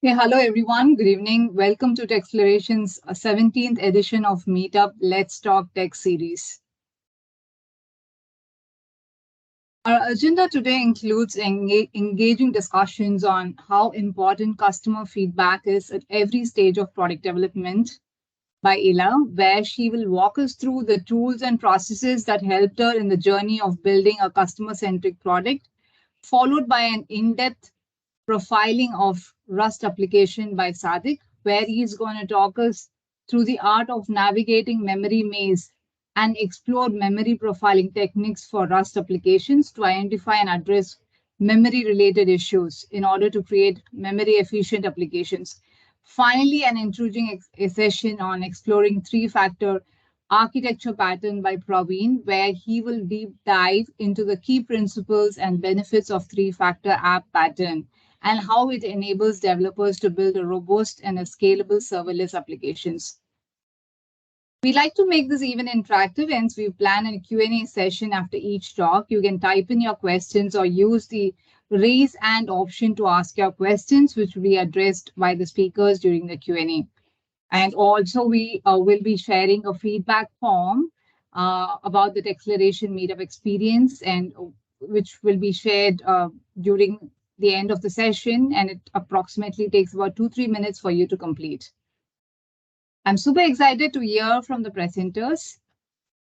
Hey, hello everyone. Good evening. Welcome to Techceleration's 17th edition of Meetup Let's Talk Tech series. Our agenda today includes engaging discussions on how important customer feedback is at every stage of product development by Ella, where she will walk us through the tools and processes that helped her in the journey of building a customer-centric product, followed by an in-depth profiling of Rust application by Sadiq, where he's going to talk us through the art of navigating memory maze and explore memory profiling techniques for Rust applications to identify and address memory related issues in order to create memory efficient applications. Finally, an intriguing session on exploring three-factor architecture pattern by Praveen, where he will deep dive into the key principles and benefits of three-factor app pattern and how it enables developers to build a robust and a scalable serverless applications. We like to make this even interactive, hence we plan a Q&A session after each talk. You can type in your questions or use the raise hand option to ask your questions, which will be addressed by the speakers during the Q&A. And also we will be sharing a feedback form about the Techceleration meetup experience, and which will be shared during the end of the session, and it approximately takes about 2-3 minutes for you to complete. I'm super excited to hear from the presenters.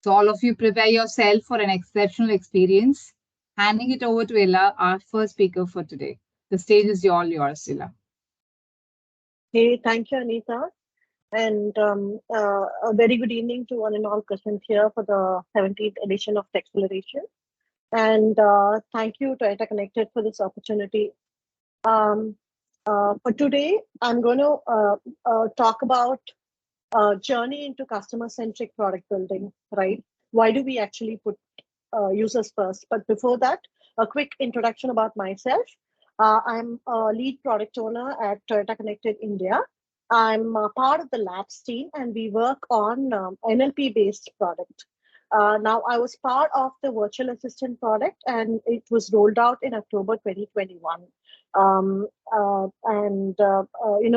So all of you prepare yourself for an exceptional experience. Handing it over to Ella, our first speaker for today. The stage is all yours, Ella. Hey, thank you, Anita. And a very good evening to one and all present here for the 17th edition of Techceleration. And thank you to Toyota Connected for this opportunity. For today, I'm going to talk about journey into customer-centric product building, right? Why do we actually put users first? But before that, a quick introduction about myself. I'm a lead product owner at Toyota Connected India. I'm part of the labs team, and we work on NLP-based product. Now, I was part of the virtual assistant product, and it was rolled out in October 2021.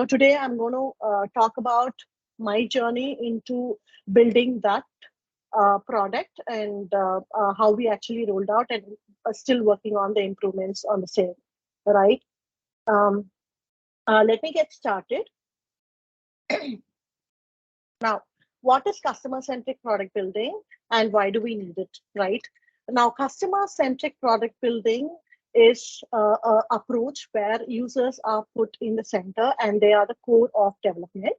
Today I'm going to talk about my journey into building that product and how we actually rolled out, and are still working on the improvements on the same, right? Let me get started. Now, what is customer-centric product building and why do we need it, right? Now, customer-centric product building is an approach where users are put in the center and they are the core of development.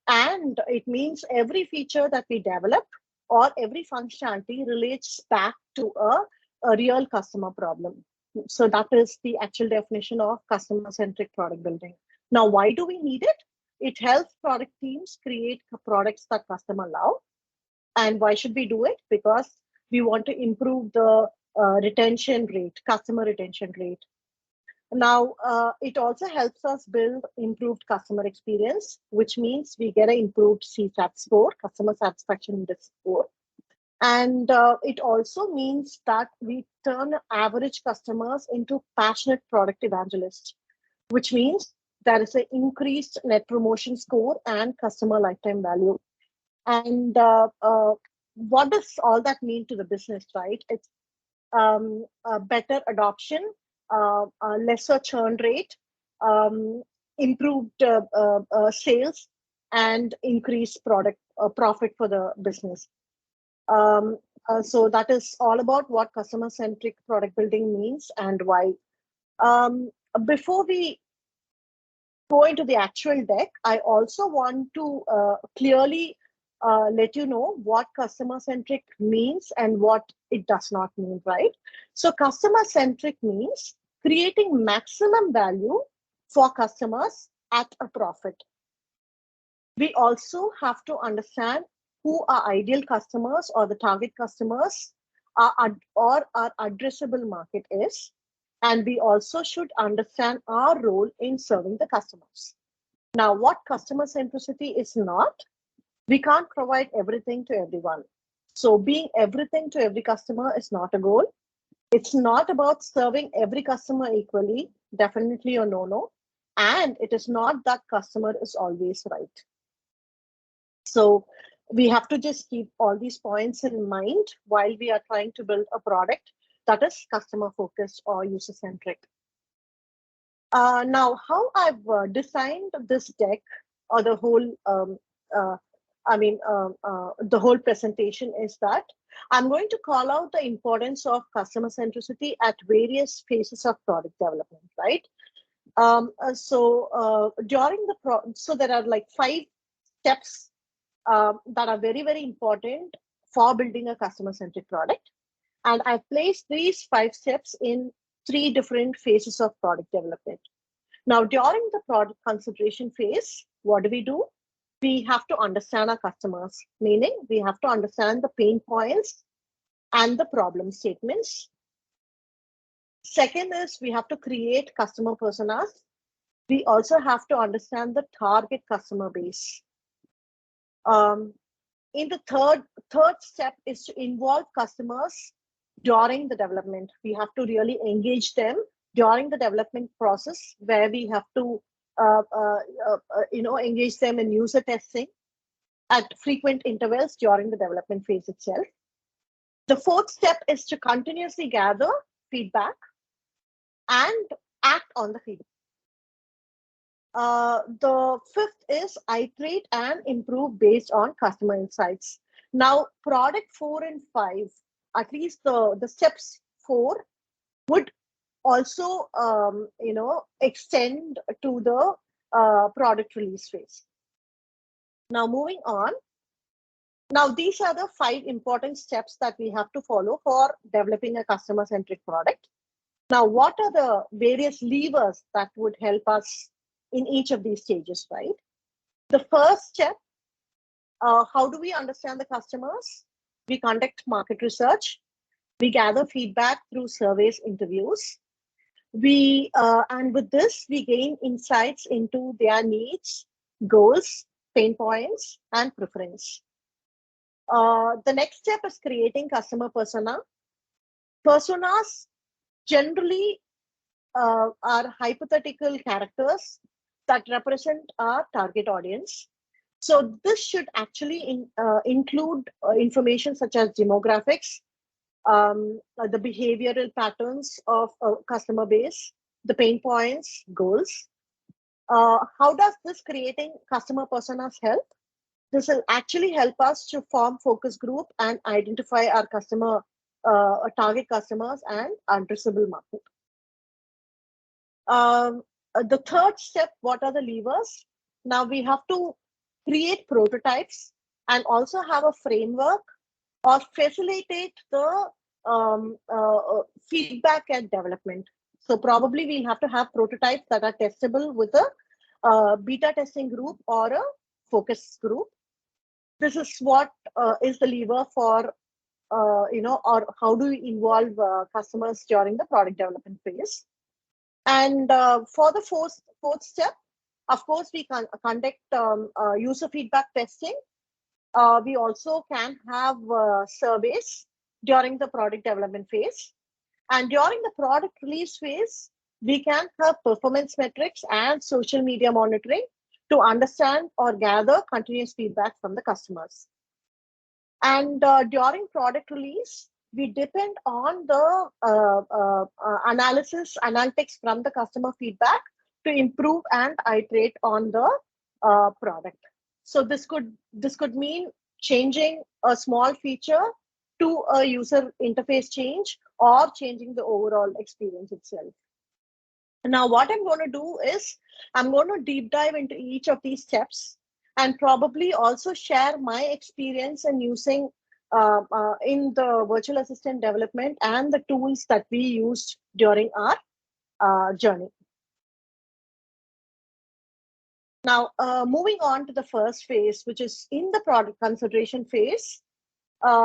And it means every feature that we develop or every functionality relates back to a real customer problem. So that is the actual definition of customer-centric product building. Now, why do we need it? It helps product teams create products that customer love. And why should we do it? Because we want to improve the retention rate, customer retention rate. Now, it also helps us build improved customer experience, which means we get an improved CSAT score, customer satisfaction index score. And it also means that we turn average customers into passionate product evangelists, which means there is an increased net promotion score and customer lifetime value. And what does all that mean to the business, right? It's a better adoption, a lesser churn rate, improved sales, and increased product profit for the business. So that is all about what customer-centric product building means and why. Before we go into the actual deck, I also want to clearly let you know what customer-centric means and what it does not mean, right? So customer-centric means creating maximum value for customers at a profit. We also have to understand who our ideal customers or the target customers are, or our addressable market is. And we also should understand our role in serving the customers. Now, what customer centricity is not, we can't provide everything to everyone. So being everything to every customer is not a goal. It's not about serving every customer equally, definitely a no-no. And it is not that customer is always right. So we have to just keep all these points in mind while we are trying to build a product that is customer focused or user centric. Now, how I've designed this deck or the whole, uh, the whole presentation is that I'm going to call out the importance of customer centricity at various phases of product development, right? During the so there are like 5 steps that are very, very important for building a customer-centric product. And I've placed these 5 steps in 3 different phases of product development. Now, during the product consideration phase, what do? We have to understand our customers, meaning we have to understand the pain points and the problem statements. Second is we have to create customer personas. We also have to understand the target customer base. In the third step is to involve customers during the development. We have to really engage them during the development process, where we have to engage them in user testing at frequent intervals during the development phase itself. The fourth step is to continuously gather feedback and act on the feedback. The fifth is iterate and improve based on customer insights. Now, product 4 and 5, at least the steps 4 would also extend to the product release phase. Now, moving on. Now, these are the 5 important steps that we have to follow for developing a customer-centric product. Now, what are the various levers that would help us in each of these stages, right? The first step, how do we understand the customers? We conduct market research. We gather feedback through surveys, interviews. And with this, we gain insights into their needs, goals, pain points, and preference. The next step is creating customer persona. Personas generally are hypothetical characters that represent our target audience. So this should actually include information such as demographics, the behavioral patterns of a customer base, the pain points, goals. How does this creating customer personas help? This will actually help us to form focus group and identify our target customers and addressable market. The third step, what are the levers? Now we have to create prototypes and also have a framework or facilitate the feedback and development. So probably we'll have to have prototypes that are testable with a beta testing group or a focus group. This is what is the lever for, or how do we involve customers during the product development phase. And for the fourth step, of course, we can conduct user feedback testing. We also can have surveys during the product development phase. And during the product release phase, we can have performance metrics and social media monitoring to understand or gather continuous feedback from the customers. And during product release, we depend on the analytics from the customer feedback to improve and iterate on the product. So this could mean changing a small feature to a user interface change or changing the overall experience itself. Now, what I'm going to do is I'm going to deep dive into each of these steps and probably also share my experience in using in the virtual assistant development and the tools that we used during our journey. Now, moving on to the first phase, which is in the product consideration phase,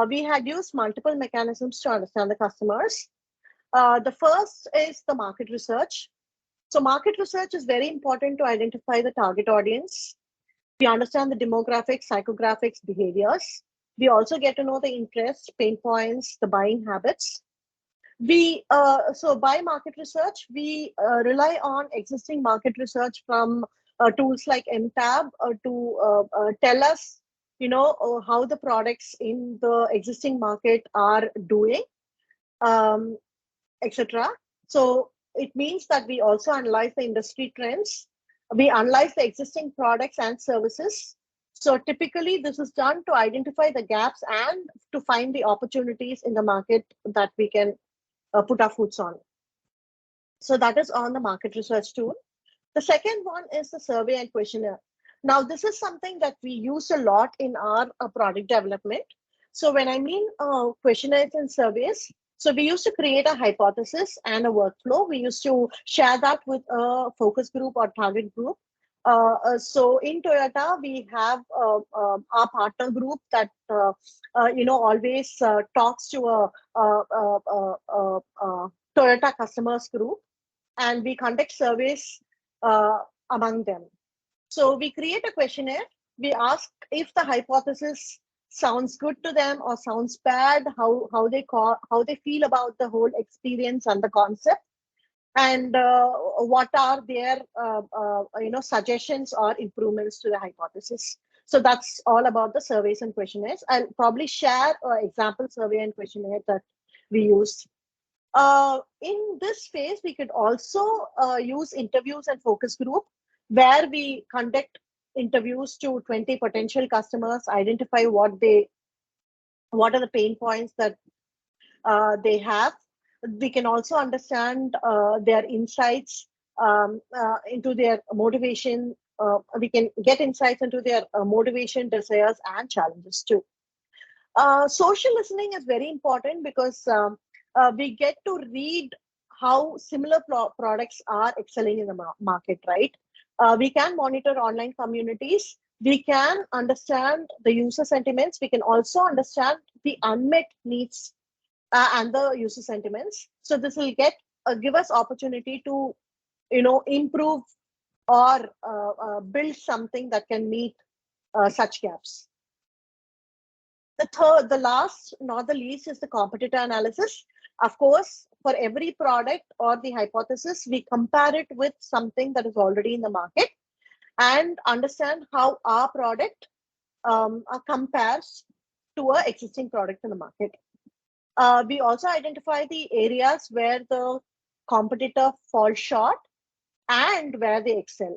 we had used multiple mechanisms to understand the customers. The first is the market research. So market research is very important to identify the target audience. We understand the demographics, psychographics, behaviors. We also get to know the interests, pain points, the buying habits. So by market research, we rely on existing market research from tools like MTab to tell us, how the products in the existing market are doing, um, etc. So it means that we also analyze the industry trends. We analyze the existing products and services. So typically, this is done to identify the gaps and to find the opportunities in the market that we can put our foots on. So that is on the market research tool. The second one is the survey and questionnaire. Now, this is something that we use a lot in our product development. So when I mean questionnaires and surveys, so we used to create a hypothesis and a workflow. We used to share that with a focus group or target group. So in Toyota, we have our partner group that always talks to a Toyota customers group, and we conduct surveys among them. So we create a questionnaire. We ask if the hypothesis sounds good to them or sounds bad, how they feel about the whole experience and the concept, and what are their suggestions or improvements to the hypothesis. So that's all about the surveys and questionnaires. I'll probably share an example survey and questionnaire that we used. In this phase, we could also use interviews and focus group, where we conduct interviews to 20 potential customers, identify what are the pain points that they have. We can also understand their insights into their motivation. We can get insights into their motivation, desires, and challenges too. Social listening is very important because we get to read how similar products are excelling in the market, right? We can monitor online communities. We can understand the user sentiments. We can also understand the unmet needs and the user sentiments. So this will give us opportunity to, improve or build something that can meet such gaps. The last, not the least, is the competitor analysis. Of course, for every product or the hypothesis, we compare it with something that is already in the market and understand how our product compares to an existing product in the market. We also identify the areas where the competitor falls short and where they excel.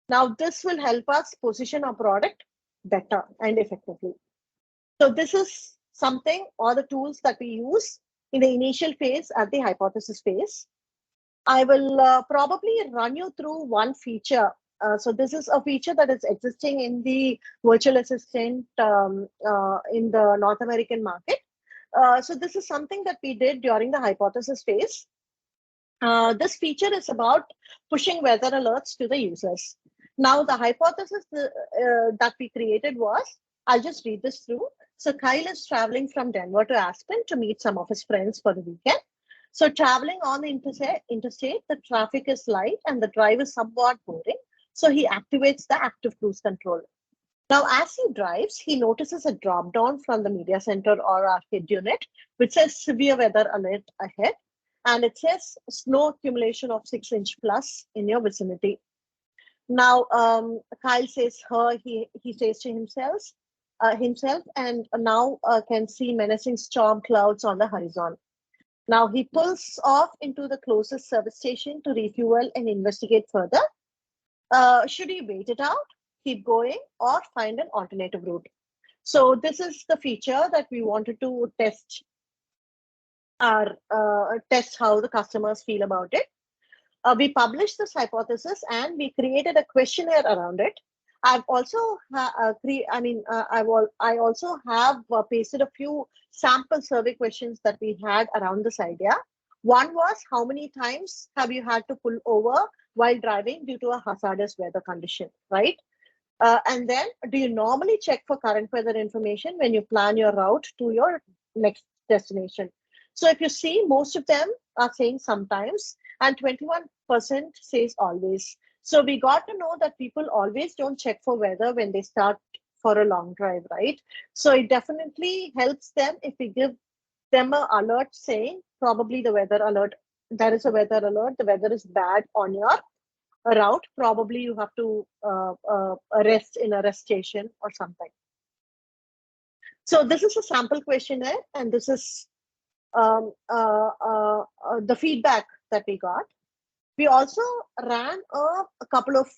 Now, this will help us position our product better and effectively. So this is something, or the tools that we use in the initial phase at the hypothesis phase. I will probably run you through one feature. So this is a feature that is existing in the virtual assistant in the North American market. So this is something that we did during the hypothesis phase. This feature is about pushing weather alerts to the users. Now, the hypothesis that we created was, I'll just read this through. So Kyle is traveling from Denver to Aspen to meet some of his friends for the weekend. So traveling on the interstate, the traffic is light and the drive is somewhat boring. So he activates the active cruise control. Now, as he drives, he notices a drop down from the media center or our head unit, which says severe weather alert ahead. And it says snow accumulation of 6-inch plus in your vicinity. Now, Kyle says he says to himself, and now can see menacing storm clouds on the horizon. Now he pulls off into the closest service station to refuel and investigate further. Should he wait it out, keep going, or find an alternative route? So this is the feature that we wanted to test how the customers feel about it. We published this hypothesis and we created a questionnaire around it. I've also I also have pasted a few sample survey questions that we had around this idea. One was, how many times have you had to pull over while driving due to a hazardous weather condition, right? And then, do you normally check for current weather information when you plan your route to your next destination? So if you see, most of them are saying sometimes, and 21% says always. So we got to know that people always don't check for weather when they start for a long drive, right? So it definitely helps them if we give them an alert saying probably the weather alert. There is a weather alert. The weather is bad on your route. Probably you have to rest in a rest station or something. So this is a sample questionnaire, and this is the feedback that we got. We also ran a couple of,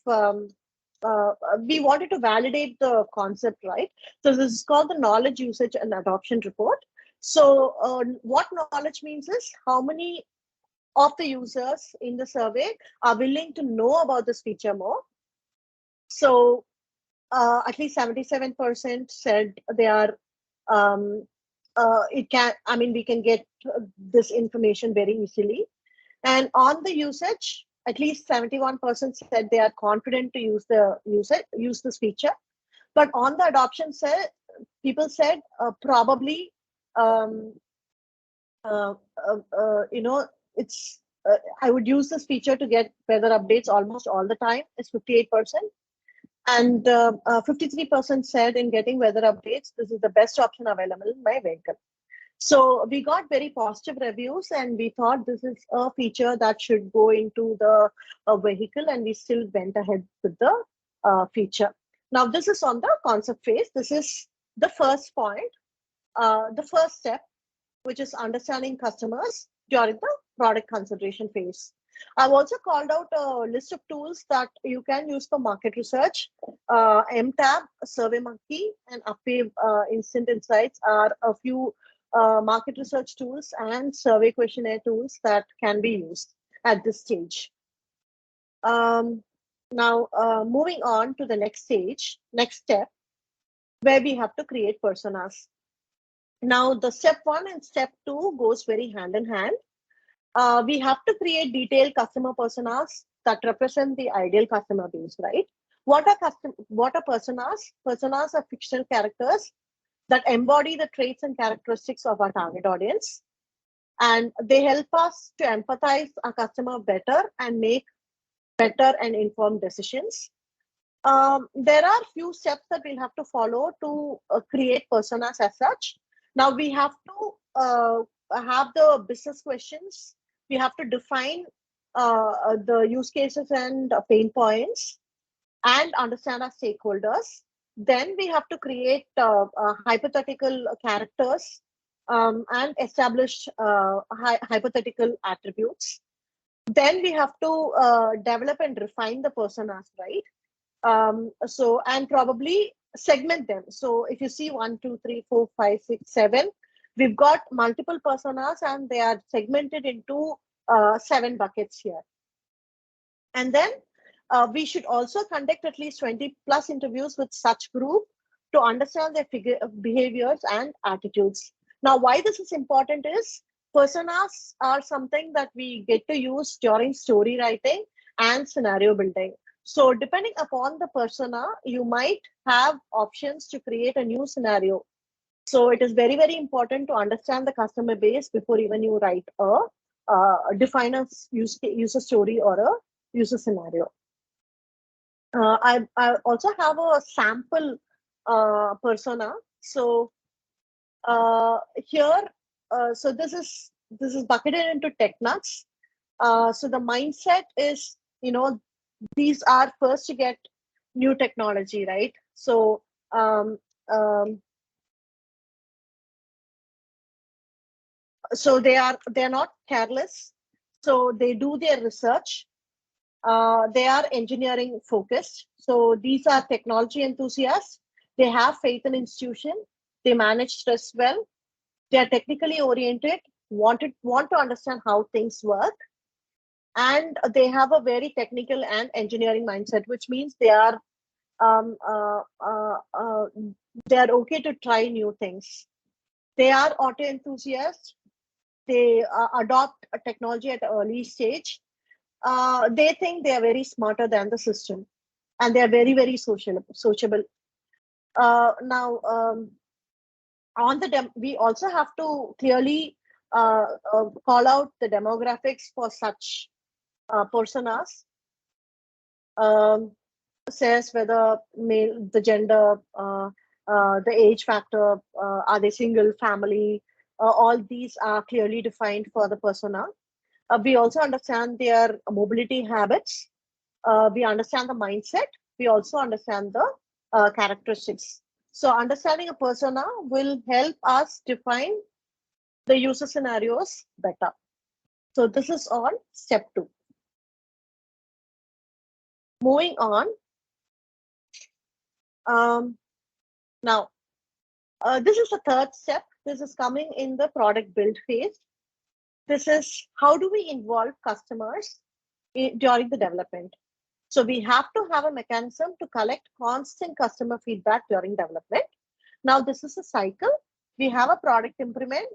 we wanted to validate the concept, right? So this is called the knowledge usage and adoption report. So what knowledge means is how many of the users in the survey are willing to know about this feature more. So at least 77% said they are, we can get this information very easily. And on the usage, at least 71% said they are confident to use this feature. But on the adoption side, people said probably, it's I would use this feature to get weather updates almost all the time. Is 58%. And 53% said in getting weather updates, this is the best option available in my vehicle. So we got very positive reviews, and we thought this is a feature that should go into the vehicle, and we still went ahead with the feature. Now, this is on the concept phase. This is the first point, the first step, which is understanding customers during the product consideration phase. I've also called out a list of tools that you can use for market research. MTab, SurveyMonkey, and Upwave Instant Insights are a few market research tools and survey questionnaire tools that can be used at this stage. Now, moving on to the next step, where we have to create personas. Now, the step 1 and step 2 goes very hand in hand. We have to create detailed customer personas that represent the ideal customer base, right? What are personas? Personas are fictional characters that embody the traits and characteristics of our target audience. And they help us to empathize our customer better and make better and informed decisions. There are few steps that we'll have to follow to create personas as such. Now we have to have the business questions. We have to define the use cases and pain points and understand our stakeholders. Then we have to create hypothetical characters and establish hypothetical attributes. Then we have to develop and refine the personas, right? And probably segment them. So if you see 1, 2, 3, 4, 5, 6, 7, we've got multiple personas and they are segmented into 7 buckets here. And then we should also conduct at least 20 plus interviews with such group to understand their behaviors and attitudes. Now, why this is important is personas are something that we get to use during story writing and scenario building. So depending upon the persona, you might have options to create a new scenario. So it is very, very important to understand the customer base before even you write define a user story or a user scenario. I also have a sample persona. So here, so this is bucketed into tech nuts. So the mindset is, these are first to get new technology, right? So so they're not careless. So they do their research. They are engineering focused. So these are technology enthusiasts. They have faith in institution. They manage stress well. They are technically oriented, want to understand how things work. And they have a very technical and engineering mindset, which means they are okay to try new things. They are auto enthusiasts. They adopt a technology at an early stage. They think they are very smarter than the system, and they are very, very sociable. Now, on the we also have to clearly call out the demographics for such personas. Says whether male, the gender, the age factor, are they single, family, all these are clearly defined for the persona. We also understand their mobility habits. We understand the mindset. We also understand the characteristics. So understanding a persona will help us define the user scenarios better. So this is on step 2. Moving on. Now, this is the third step. This is coming in the product build phase. This is how do we involve customers during the development. So we have to have a mechanism to collect constant customer feedback during development. Now, this is a cycle. We have a product increment.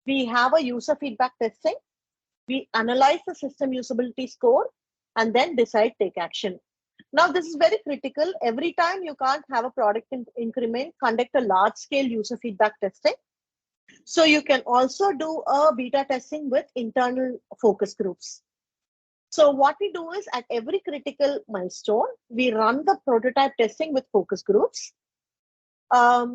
We have a user feedback testing. We analyze the system usability score and then decide take action. Now, this is very critical. Every time you can't have a product increment, conduct a large scale user feedback testing. So you can also do a beta testing with internal focus groups. So what we do is at every critical milestone, we run the prototype testing with focus groups. What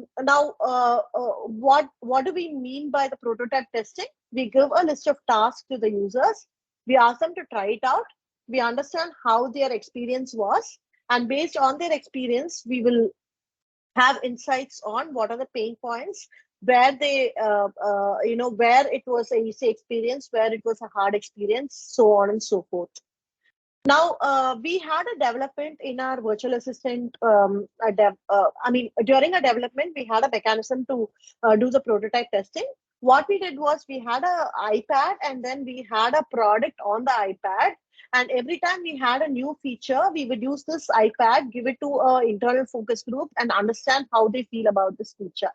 do we mean by the prototype testing? We give a list of tasks to the users. We ask them to try it out. We understand how their experience was. And based on their experience, we will have insights on what are the pain points, where they, where it was a easy experience, where it was a hard experience, so on and so forth. Now, we had a development in our virtual assistant. During a development, we had a mechanism to do the prototype testing. What we did was we had an iPad and then we had a product on the iPad. And every time we had a new feature, we would use this iPad, give it to an internal focus group and understand how they feel about this feature.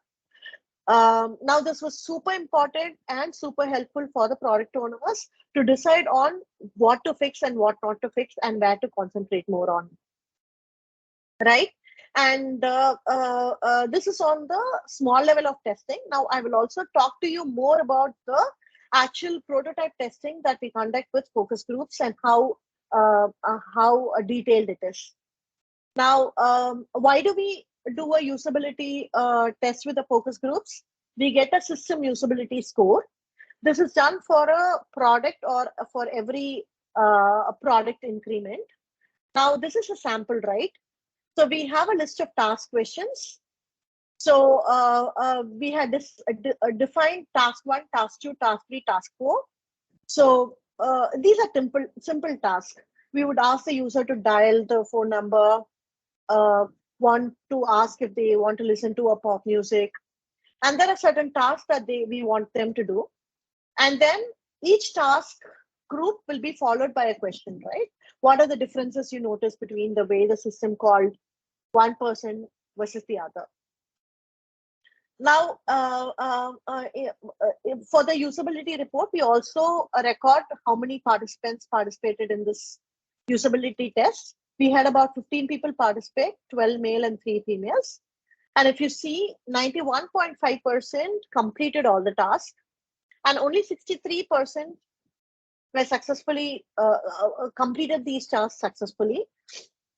Now, this was super important and super helpful for the product owners to decide on what to fix and what not to fix and where to concentrate more on. Right? And this is on the small level of testing. Now, I will also talk to you more about the actual prototype testing that we conduct with focus groups and how detailed it is. Now, why do we do a usability test with the focus groups? We get a system usability score. This is done for a product or for every product increment. Now, this is a sample, right? So we have a list of task questions. So we had this defined task 1, task 2, task 3, task 4. So these are simple tasks. We would ask the user to dial the phone number, want to ask if they want to listen to a pop music. And there are certain tasks that we want them to do. And then each task group will be followed by a question, right? What are the differences you notice between the way the system called one person versus the other? Now, for the usability report, we also record how many participants participated in this usability test. We had about 15 people participate, 12 male and 3 females. And if you see, 91.5% completed all the tasks, and only 63% were successfully completed these tasks successfully.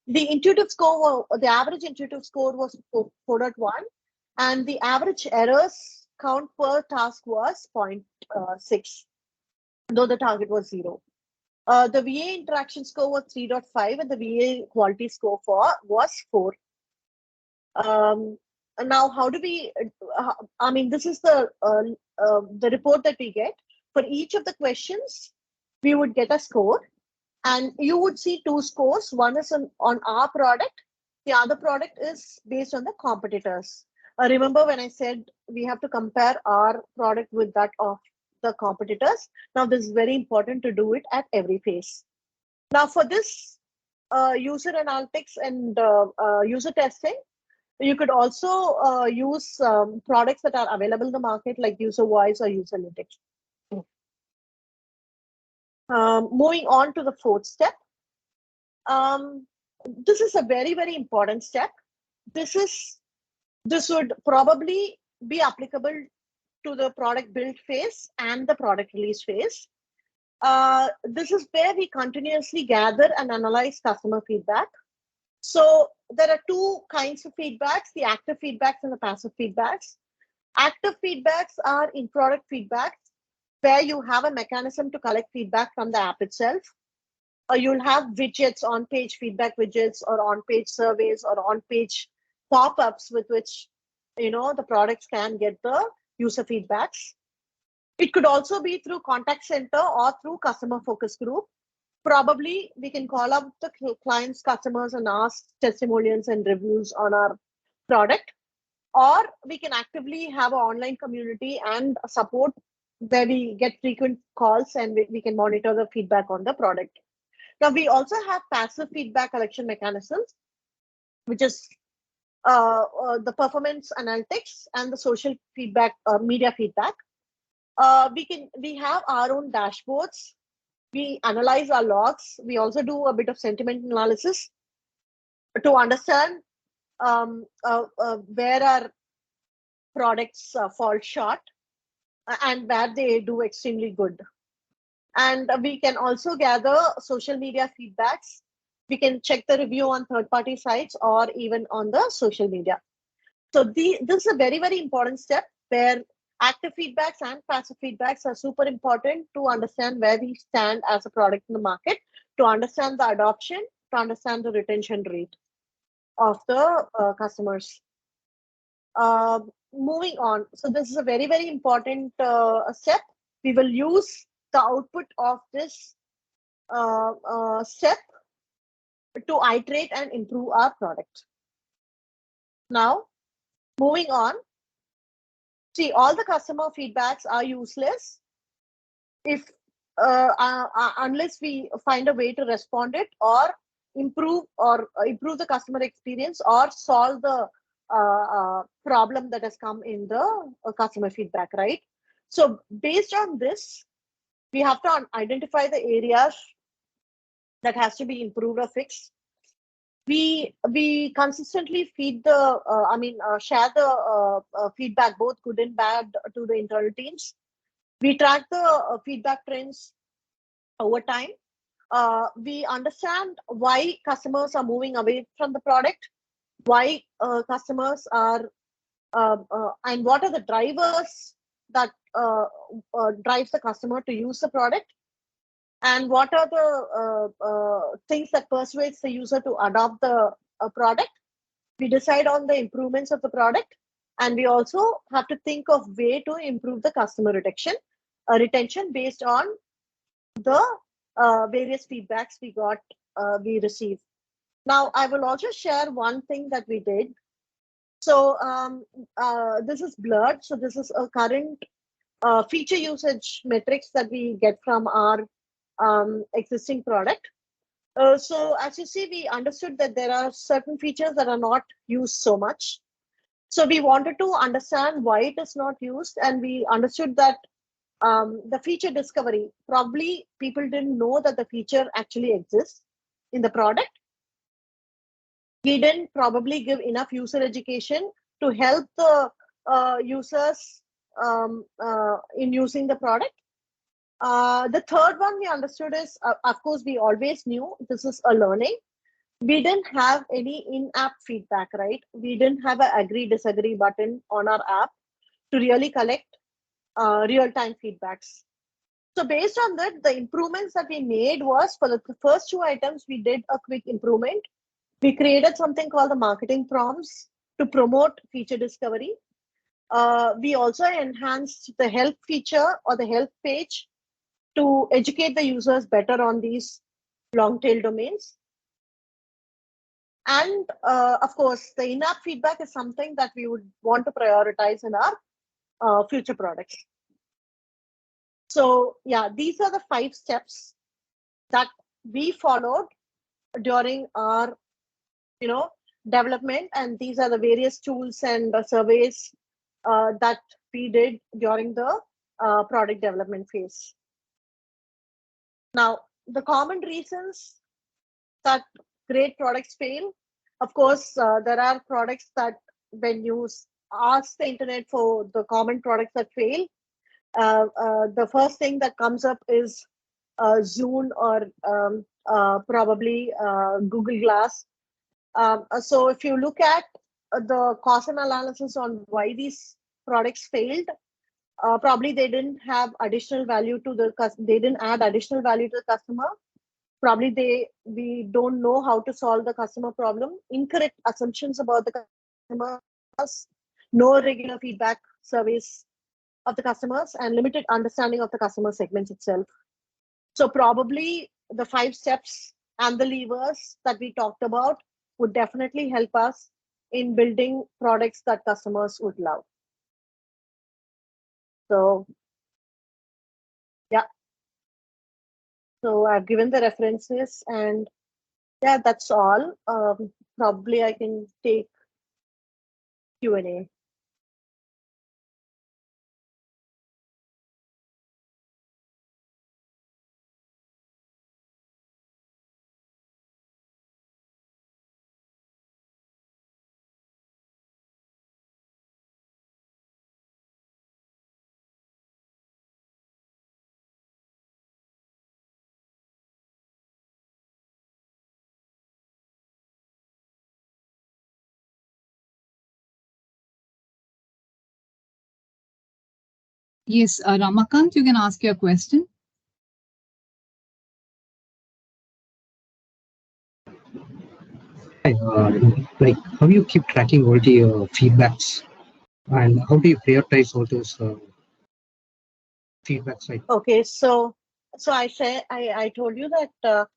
The intuitive score, the average intuitive score was 4.1, and the average errors count per task was 0.6, though the target was 0. The VA interaction score was 3.5, and the VA quality score was 4. Now, how do we? This is the report that we get. For each of the questions, we would get a score, and you would see 2 scores. One is on our product. The other product is based on the competitors. Remember when I said we have to compare our product with that of the competitors? Now, this is very important to do it at every phase. Now, for this user analytics and user testing, you could also use products that are available in the market like User Voice or User Analytics. Moving on to the 4th step. This is a very, very important step. This would probably be applicable to the product build phase and the product release phase. This is where we continuously gather and analyze customer feedback. So there are 2 kinds of feedbacks, the active feedbacks and the passive feedbacks. Active feedbacks are in-product feedbacks where you have a mechanism to collect feedback from the app itself. Or you'll have widgets, on-page feedback widgets, or on-page surveys, or on-page pop-ups with which the products can get the user feedbacks. It could also be through contact center or through customer focus group. Probably we can call up the clients, customers, and ask testimonials and reviews on our product, or we can actively have an online community and support where we get frequent calls and we can monitor the feedback on the product. Now, we also have passive feedback collection mechanisms, which is the performance analytics and the social feedback, media feedback. We have our own dashboards. We analyze our logs. We also do a bit of sentiment analysis to understand where our products fall short and where they do extremely good. And we can also gather social media feedbacks. We can check the review on third-party sites or even on the social media. So this is a very, very important step where active feedbacks and passive feedbacks are super important to understand where we stand as a product in the market, to understand the adoption, to understand the retention rate of the customers. Moving on. So this is a very, very important step. We will use the output of this step to iterate and improve our product. Now, moving on. See, all the customer feedbacks are useless if unless we find a way to respond it or improve the customer experience or solve the problem that has come in the customer feedback, right? So based on this, we have to identify the areas that has to be improved or fixed. We consistently feed the share the feedback, both good and bad, to the internal teams. We track the feedback trends over time. We understand why customers are moving away from the product, why customers are and what are the drivers that drives the customer to use the product, and what are the things that persuades the user to adopt the product. We decide on the improvements of the product, and we also have to think of way to improve the customer retention based on the various feedbacks we receive. Now, I will also share one thing that we did. So this is blurred. So this is a current feature usage metrics that we get from our existing product. So as you see, we understood that there are certain features that are not used so much. So we wanted to understand why it is not used, and we understood that the feature discovery, probably people didn't know that the feature actually exists in the product. We didn't probably give enough user education to help the users in using the product. The third one we understood is, of course, we always knew this is a learning. We didn't have any in-app feedback, right? We didn't have an agree, disagree button on our app to really collect real-time feedbacks. So based on that, the improvements that we made was, for the first two items, we did a quick improvement. We created something called the marketing prompts to promote feature discovery. We also enhanced the help feature or the help page to educate the users better on these long tail domains. And of course, the in-app feedback is something that we would want to prioritize in our future products. So yeah, these are the 5 steps that we followed during our development, and these are the various tools and surveys that we did during the product development phase. Now, the common reasons that great products fail, of course, there are products that when you ask the internet for the common products that fail, the first thing that comes up is Zoom or probably Google Glass. So if you look at the cause and analysis on why these products failed. Probably they didn't have additional value to they didn't add additional value to the customer. Probably we don't know how to solve the customer problem. Incorrect assumptions about the customers, no regular feedback surveys of the customers, and limited understanding of the customer segments itself. So probably the 5 steps and the levers that we talked about would definitely help us in building products that customers would love. So yeah, so I've given the references, and yeah, that's all. Probably I can take Q&A. Yes, Ramakant, you can ask your question. Hi, like how you keep tracking all the feedbacks and how do you prioritize all those feedbacks? Like, Okay, so I told you that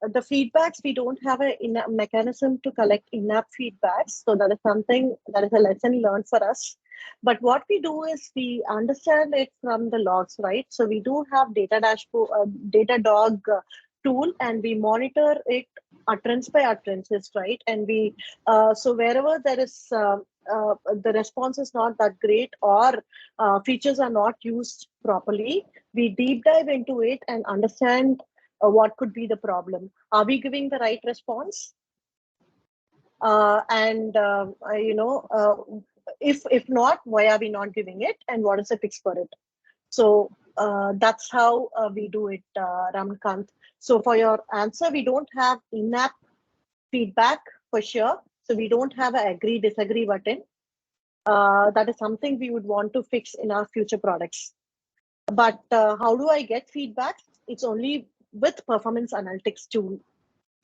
the feedbacks, we don't have a mechanism to collect enough feedbacks. So that is something that is a lesson learned for us. But what we do is we understand it from the logs, right? So we do have data dashboard, data dog tool, and we monitor it utterance by utterances, right? And we so wherever there is the response is not that great, or features are not used properly, we deep dive into it and understand what could be the problem. Are we giving the right response? If not, why are we not giving it, and what is the fix for it? So that's how we do it, Ramakant. So for your answer, we don't have in-app feedback for sure. So we don't have an agree disagree button. That is something we would want to fix in our future products. But how do I get feedback? It's only with performance analytics tool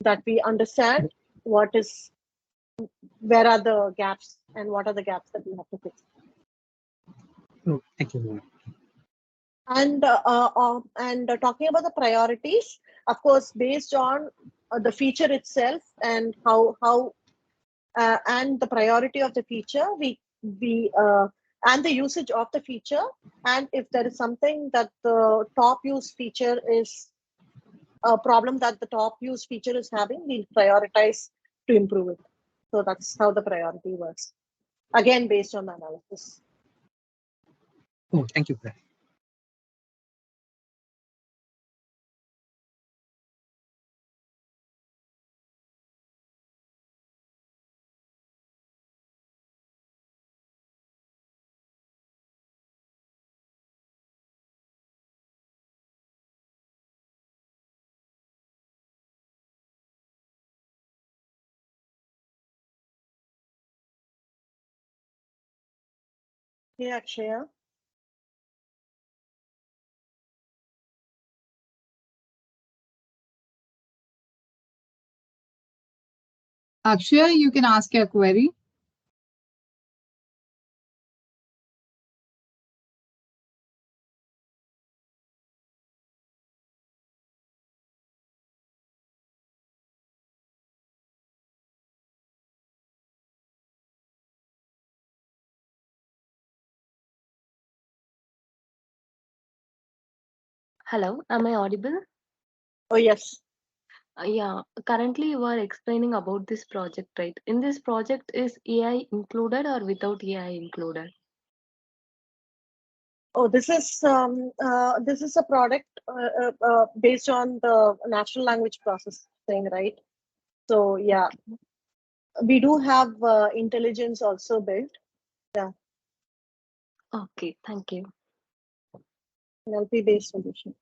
that we understand where are the gaps and what are the gaps that we have to fix. oh, thank you. And talking about the priorities, of course, based on the feature itself and how and the priority of the feature, we and the usage of the feature, and if there is something that the top use feature is a problem that the top use feature is having, we'll prioritize to improve it. So that's how the priority works. Again, based on the analysis. Oh, thank you. Yeah, Akshaya. Akshaya, you can ask your query. Hello, am I audible? Oh, yes. Yeah, currently you are explaining about this project, right? In this project, is AI included or without AI included? Oh, this is a product based on the natural language processing, right? So yeah, we do have intelligence also built. Yeah, Okay, thank you. NLP based solution.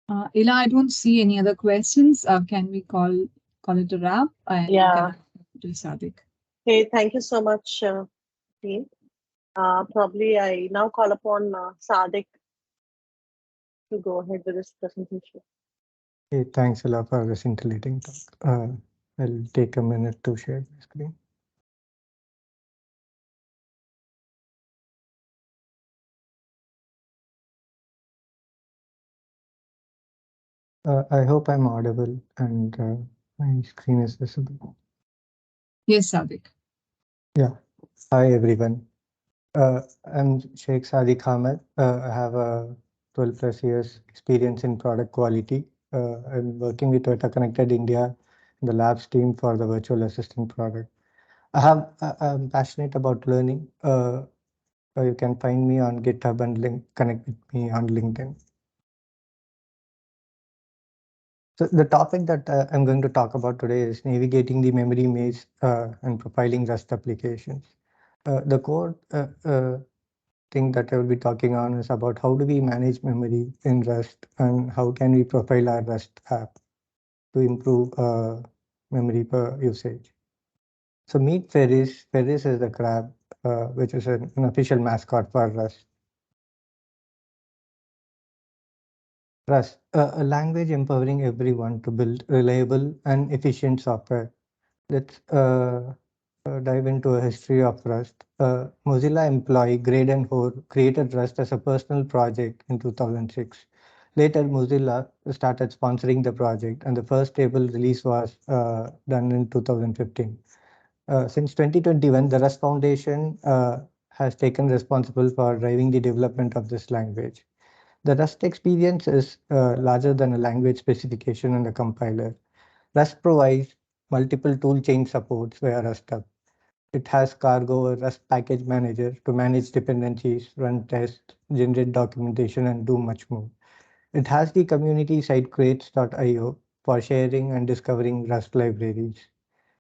Ila, I don't see any other questions. Can we call it a wrap? And you Yeah. can to Sadiq. Okay, thank you so much, team. Probably I now call upon Sadiq to go ahead with this presentation. Hey, thanks a lot for this scintillating talk. I'll take a minute to share my screen. I hope I'm audible and my screen is visible. Yes, Sadiq. Yeah. Hi, everyone. I'm Sheikh Sadiq Ahmed. I have a 12 plus years experience in product quality. I'm working with Toyota Connected India, the labs team for the virtual assistant product. I'm passionate about learning. You can find me on GitHub and connect with me on LinkedIn. So the topic that I'm going to talk about today is navigating the memory maze and profiling Rust applications. The core thing that I will be talking on is about how do we manage memory in Rust and how can we profile our Rust app to improve memory per usage. So meet Ferris. Ferris is the crab, which is an official mascot for Rust. Rust, a language empowering everyone to build reliable and efficient software. Let's dive into a history of Rust. Mozilla employee Graydon Hoare created Rust as a personal project in 2006. Later, Mozilla started sponsoring the project, and the first stable release was done in 2015. Since 2021, the Rust Foundation has taken responsible for driving the development of this language. The Rust experience is larger than a language specification and a compiler. Rust provides multiple toolchain supports via Rust. It has Cargo, a Rust package manager to manage dependencies, run tests, generate documentation, and do much more. It has the community site crates.io for sharing and discovering Rust libraries.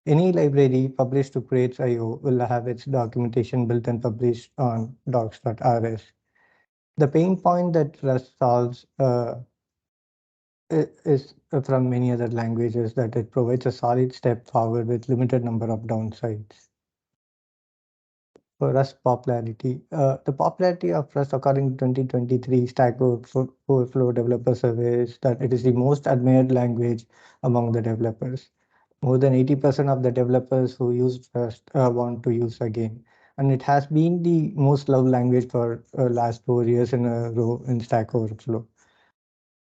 Any library published to crates.io will have its documentation built and published on docs.rs. The pain point that Rust solves is from many other languages that it provides a solid step forward with limited number of downsides. For Rust popularity, the popularity of Rust according to 2023 Stack Overflow developer surveys that it is the most admired language among the developers. More than 80% of the developers who use Rust want to use again. And it has been the most loved language for last 4 years in a row in Stack Overflow.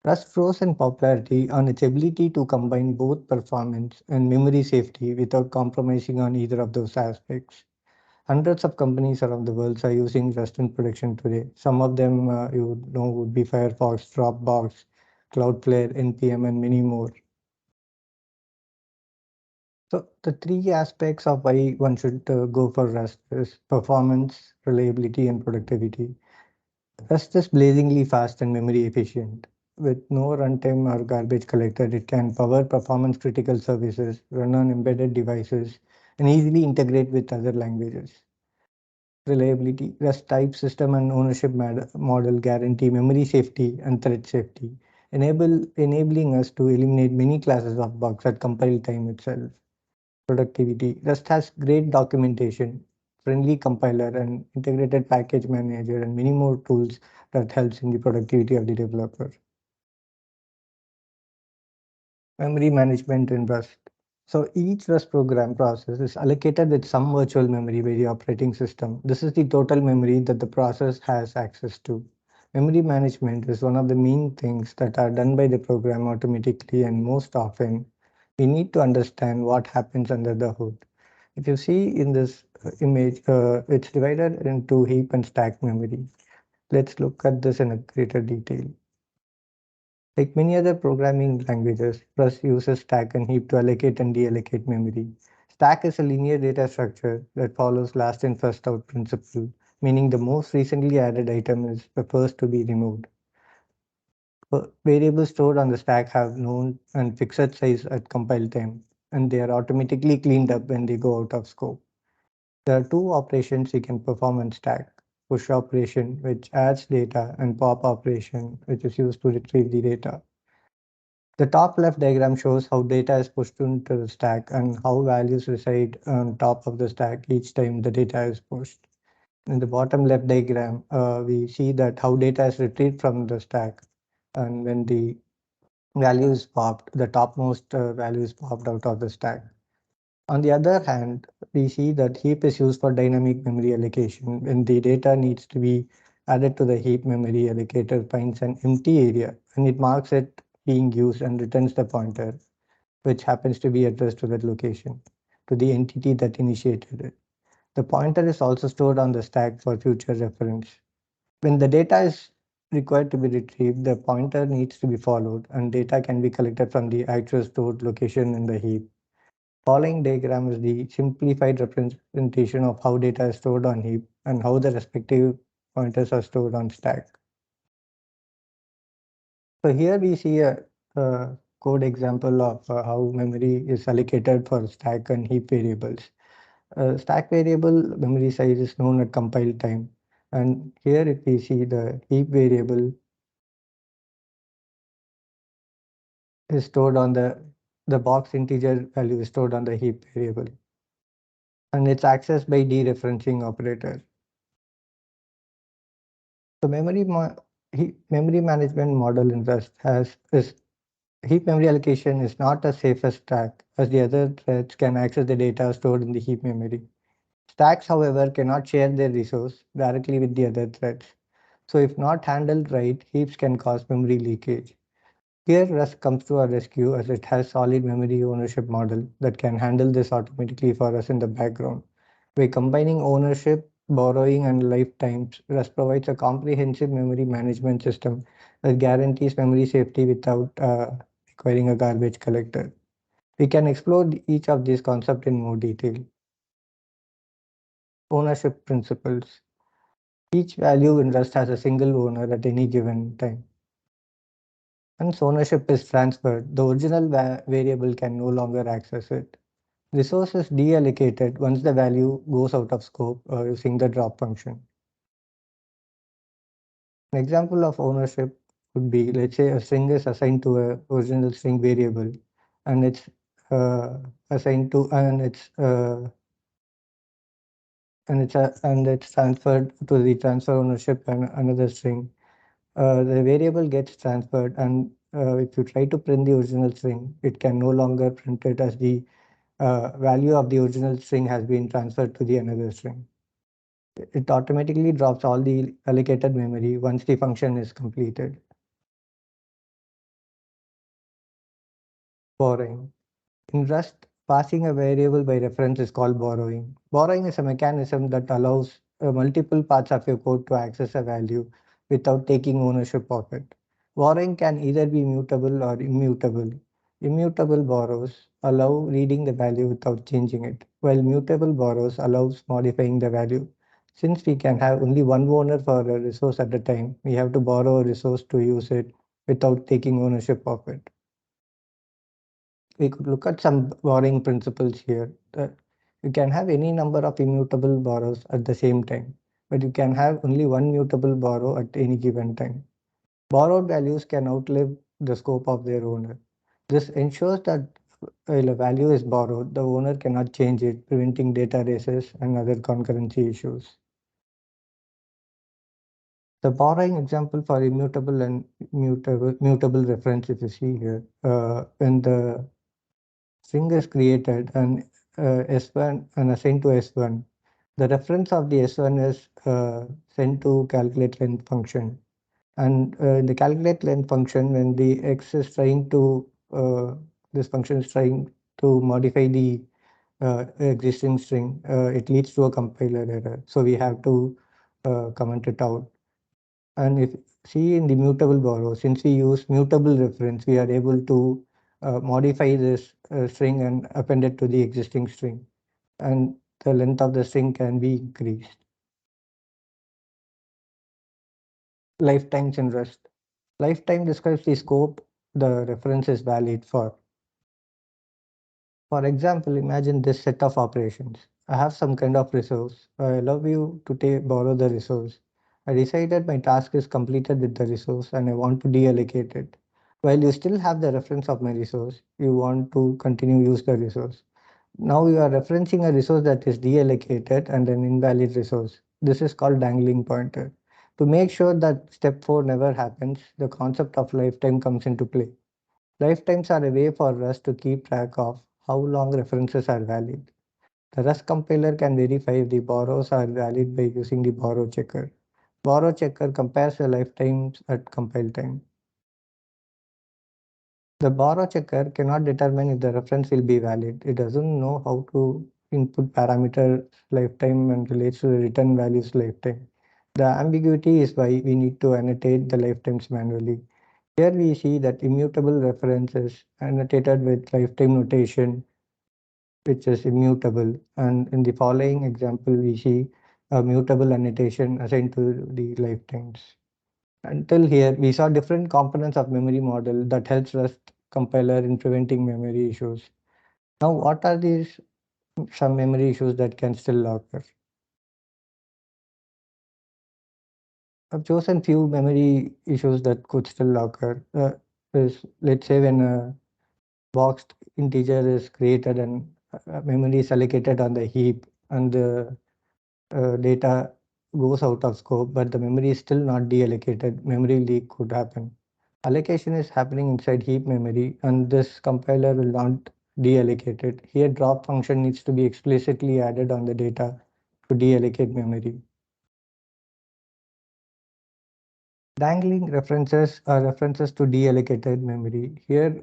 Rust rose in popularity on its ability to combine both performance and memory safety without compromising on either of those aspects. Hundreds of companies around the world are using Rust in production today. Some of them you would know would be Firefox, Dropbox, Cloudflare, NPM, and many more. So the three aspects of why one should go for Rust is performance, reliability, and productivity. Rust is blazingly fast and memory efficient. With no runtime or garbage collector, it can power performance critical services, run on embedded devices, and easily integrate with other languages. Reliability, Rust type system and ownership model guarantee memory safety and thread safety, enabling us to eliminate many classes of bugs at compile time itself. Productivity, Rust has great documentation, friendly compiler, and integrated package manager, and many more tools that helps in the productivity of the developer. Memory management in Rust. So each Rust program process is allocated with some virtual memory by the operating system. This is the total memory that the process has access to. Memory management is one of the main things that are done by the program automatically, and most often we need to understand what happens under the hood. If you see in this image, it's divided into heap and stack memory. Let's look at this in a greater detail. Like many other programming languages, Rust uses stack and heap to allocate and deallocate memory. Stack is a linear data structure that follows last in first out principle, meaning the most recently added item is the first to be removed. Variables stored on the stack have known and fixed size at compile time, and they are automatically cleaned up when they go out of scope. There are two operations you can perform on stack. Push operation, which adds data, and pop operation, which is used to retrieve the data. The top left diagram shows how data is pushed into the stack and how values reside on top of the stack each time the data is pushed. In the bottom left diagram, we see that how data is retrieved from the stack, and when the value is popped, the topmost value is popped out of the stack. On the other hand, we see that heap is used for dynamic memory allocation. When the data needs to be added to the heap, memory allocator finds an empty area and it marks it being used and returns the pointer, which happens to be addressed to that location, to the entity that initiated it. The pointer is also stored on the stack for future reference. When the data is required to be retrieved, the pointer needs to be followed and data can be collected from the actual stored location in the heap. Following diagram is the simplified representation of how data is stored on heap and how the respective pointers are stored on stack. So here we see a code example of how memory is allocated for stack and heap variables. Stack variable memory size is known at compile time. And here if we see the heap variable is stored on the box integer value is stored on the heap variable. And it's accessed by dereferencing operator. The memory management model in Rust has is heap memory allocation is not as safe as stack, as the other threads can access the data stored in the heap memory. Stacks, however, cannot share their resource directly with the other threads. So if not handled right, heaps can cause memory leakage. Here Rust comes to our rescue as it has solid memory ownership model that can handle this automatically for us in the background. By combining ownership, borrowing, and lifetimes, Rust provides a comprehensive memory management system that guarantees memory safety without requiring a garbage collector. We can explore each of these concepts in more detail. Ownership principles. Each value in Rust has a single owner at any given time. Once ownership is transferred, the original variable can no longer access it. Resource is deallocated once the value goes out of scope using the drop function. An example of ownership would be, let's say a string is assigned to a original string variable and it's assigned to and it's transferred to the transfer ownership and another string. The variable gets transferred and if you try to print the original string, it can no longer print it as the value of the original string has been transferred to the another string. It automatically drops all the allocated memory once the function is completed. Borrowing. In Rust, passing a variable by reference is called borrowing. Borrowing is a mechanism that allows multiple parts of your code to access a value without taking ownership of it. Borrowing can either be mutable or immutable. Immutable borrows allow reading the value without changing it, while mutable borrows allows modifying the value. Since we can have only one owner for a resource at a time, we have to borrow a resource to use it without taking ownership of it. We could look at some borrowing principles here. You can have any number of immutable borrows at the same time, but you can have only one mutable borrow at any given time. Borrowed values can outlive the scope of their owner. This ensures that while a value is borrowed, the owner cannot change it, preventing data races and other concurrency issues. The borrowing example for immutable and mutable reference, if you see here, when the string is created and S1 and assigned to S1. The reference of the S1 is sent to calculate length function. And the calculate length function, when the X is trying to, this function is trying to modify the existing string, it leads to a compiler error. So we have to comment it out. And if see in the mutable borrow, since we use mutable reference, we are able to modify this string and append it to the existing string. And the length of the string can be increased. Lifetimes in Rust. Lifetime describes the scope the reference is valid for. For example, imagine this set of operations. I have some kind of resource. I allow you to borrow the resource. I decided my task is completed with the resource and I want to deallocate it. While you still have the reference of my resource, you want to continue use the resource. Now you are referencing a resource that is deallocated and an invalid resource. This is called dangling pointer. To make sure that step 4 never happens, the concept of lifetime comes into play. Lifetimes are a way for us to keep track of how long references are valid. The Rust compiler can verify if the borrows are valid by using the borrow checker. Borrow checker compares the lifetimes at compile time. The borrow checker cannot determine if the reference will be valid. It doesn't know how to input parameter lifetime and relates to the return values lifetime. The ambiguity is why we need to annotate the lifetimes manually. Here we see that immutable reference is annotated with lifetime notation, which is immutable. And in the following example, we see a mutable annotation assigned to the lifetimes. Until here, we saw different components of memory model that helps Rust compiler in preventing memory issues. Now, what are these some memory issues that can still occur? I've chosen few memory issues that could still occur. Is let's say when a boxed integer is created and memory is allocated on the heap and the data goes out of scope, but the memory is still not deallocated, memory leak could happen. Allocation is happening inside heap memory, and this compiler will not deallocate it. Here, drop function needs to be explicitly added on the data to deallocate memory. Dangling references are references to deallocated memory. Here,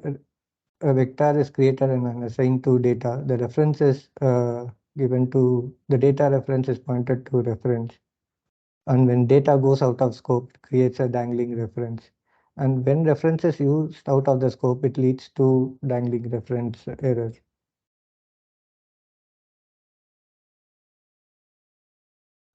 a vector is created and assigned to data. The reference is given to the data reference is pointed to reference. And when data goes out of scope, it creates a dangling reference. And when reference is used out of the scope, it leads to dangling reference error.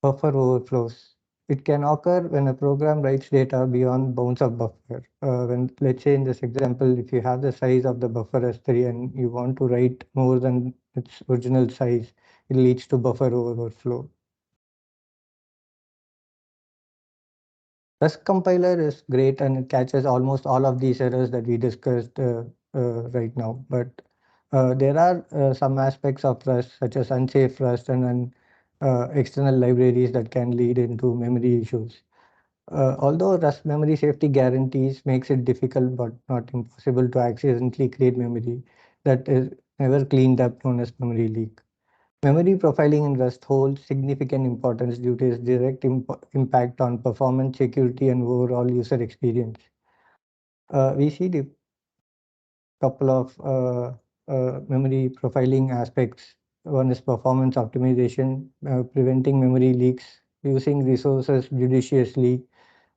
Buffer overflows. It can occur when a program writes data beyond bounds of buffer. When, let's say in this example, if you have the size of the buffer as 3 and you want to write more than its original size, it leads to buffer overflow. Rust compiler is great and it catches almost all of these errors that we discussed right now. But there are some aspects of Rust, such as unsafe Rust and external libraries that can lead into memory issues. Although Rust memory safety guarantees makes it difficult but not impossible to accidentally create memory that is never cleaned up, known as memory leak. Memory profiling in Rust holds significant importance due to its direct impact on performance, security, and overall user experience. We see the couple of memory profiling aspects. One is performance optimization, preventing memory leaks, using resources judiciously,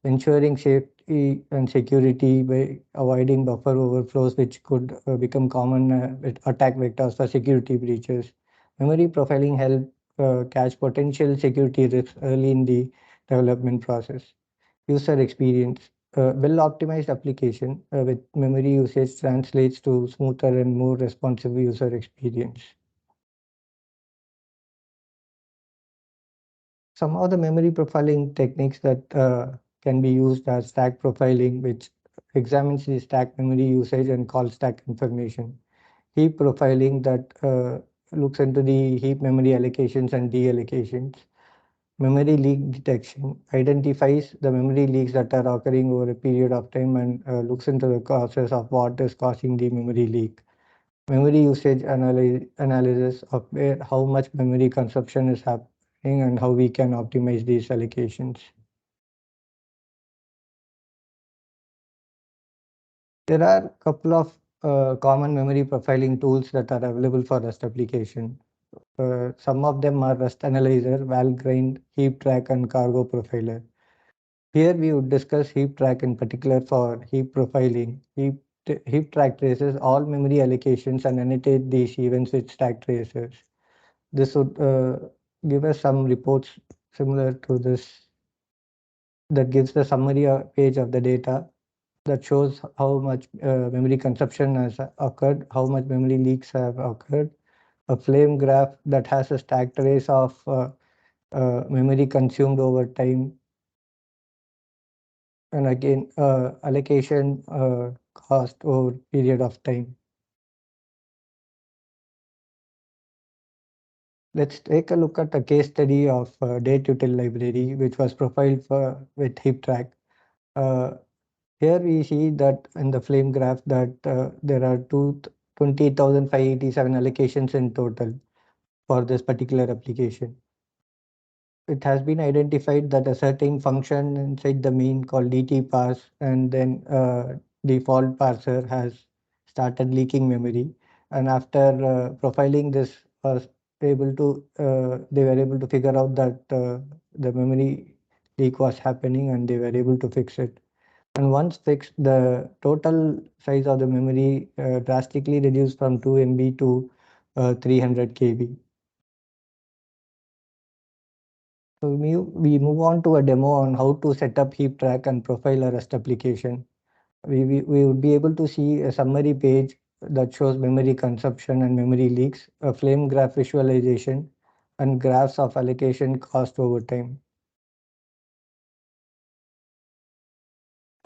ensuring safety and security by avoiding buffer overflows, which could become common attack vectors for security breaches. Memory profiling help catch potential security risks early in the development process. User experience. A well-optimized application with memory usage translates to smoother and more responsive user experience. Some of the memory profiling techniques that can be used are stack profiling, which examines the stack memory usage and call stack information. Heap profiling that looks into the heap memory allocations and deallocations. Memory leak detection identifies the memory leaks that are occurring over a period of time and looks into the causes of what is causing the memory leak. Memory usage analysis of how much memory consumption is happening and how we can optimize these allocations. There are a couple of common memory profiling tools that are available for Rust application. Some of them are Rust Analyzer, Valgrind, Heap Track, and Cargo Profiler. Here we would discuss Heap Track in particular for heap profiling. Heap Track traces all memory allocations and annotate these events with stack tracers. This would give us some reports similar to this that gives the summary page of the data that shows how much memory consumption has occurred, how much memory leaks have occurred, a flame graph that has a stack trace of memory consumed over time, and again allocation cost over period of time. Let's take a look at a case study of date util library, which was profiled with HeapTrack. Here we see that in the flame graph that there are 20,587 allocations in total for this particular application. It has been identified that a certain function inside the main called dt parse and then default parser has started leaking memory, and after profiling this was able to they were able to figure out that the memory leak was happening and they were able to fix it. And once fixed, the total size of the memory drastically reduced from 2 MB to 300 KB. So we move on to a demo on how to set up heap track and profile a REST application. We would be able to see a summary page that shows memory consumption and memory leaks, a flame graph visualization, and graphs of allocation cost over time.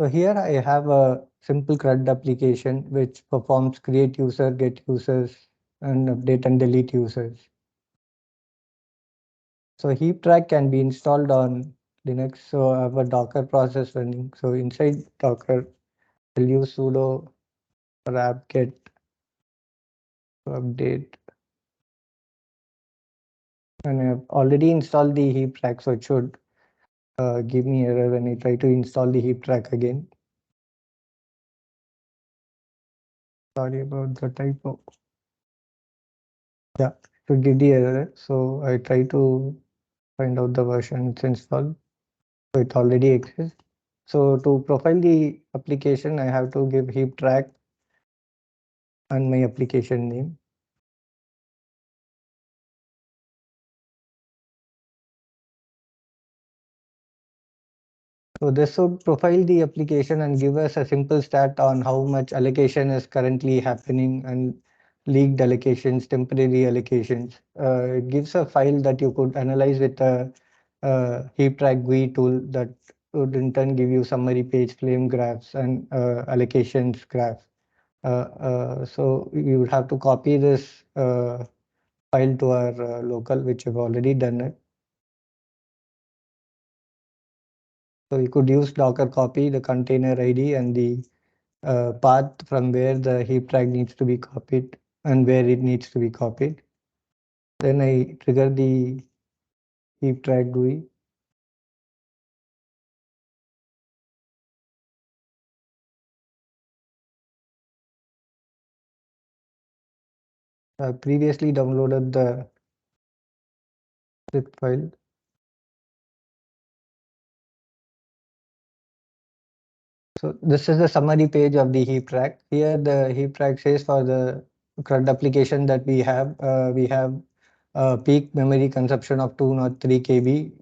So here I have a simple CRUD application which performs create user, get users, and update and delete users. So heap track can be installed on Linux. So I have a Docker process running. So inside Docker, I'll use sudo or apt-get to update. And I have already installed the heap track, so it should give me error when I try to install the heap track again. Sorry about the typo. Yeah, to give the error. So I try to find out the version it's installed. So it already exists. So to profile the application, I have to give heap track and my application name. So this would profile the application and give us a simple stat on how much allocation is currently happening and leaked allocations, temporary allocations. It gives a file that you could analyze with a heap track GUI tool that would in turn give you summary page, flame graphs, and allocations graph. So you would have to copy this file to our local, which I've already done it. So you could use Docker copy, the container ID, and the path from where the heap track needs to be copied and where it needs to be copied. Then I trigger the heap track GUI. I previously downloaded the zip file. So this is the summary page of the heap track. Here the heap track says for the CRUD application that we have peak memory consumption of 203 KB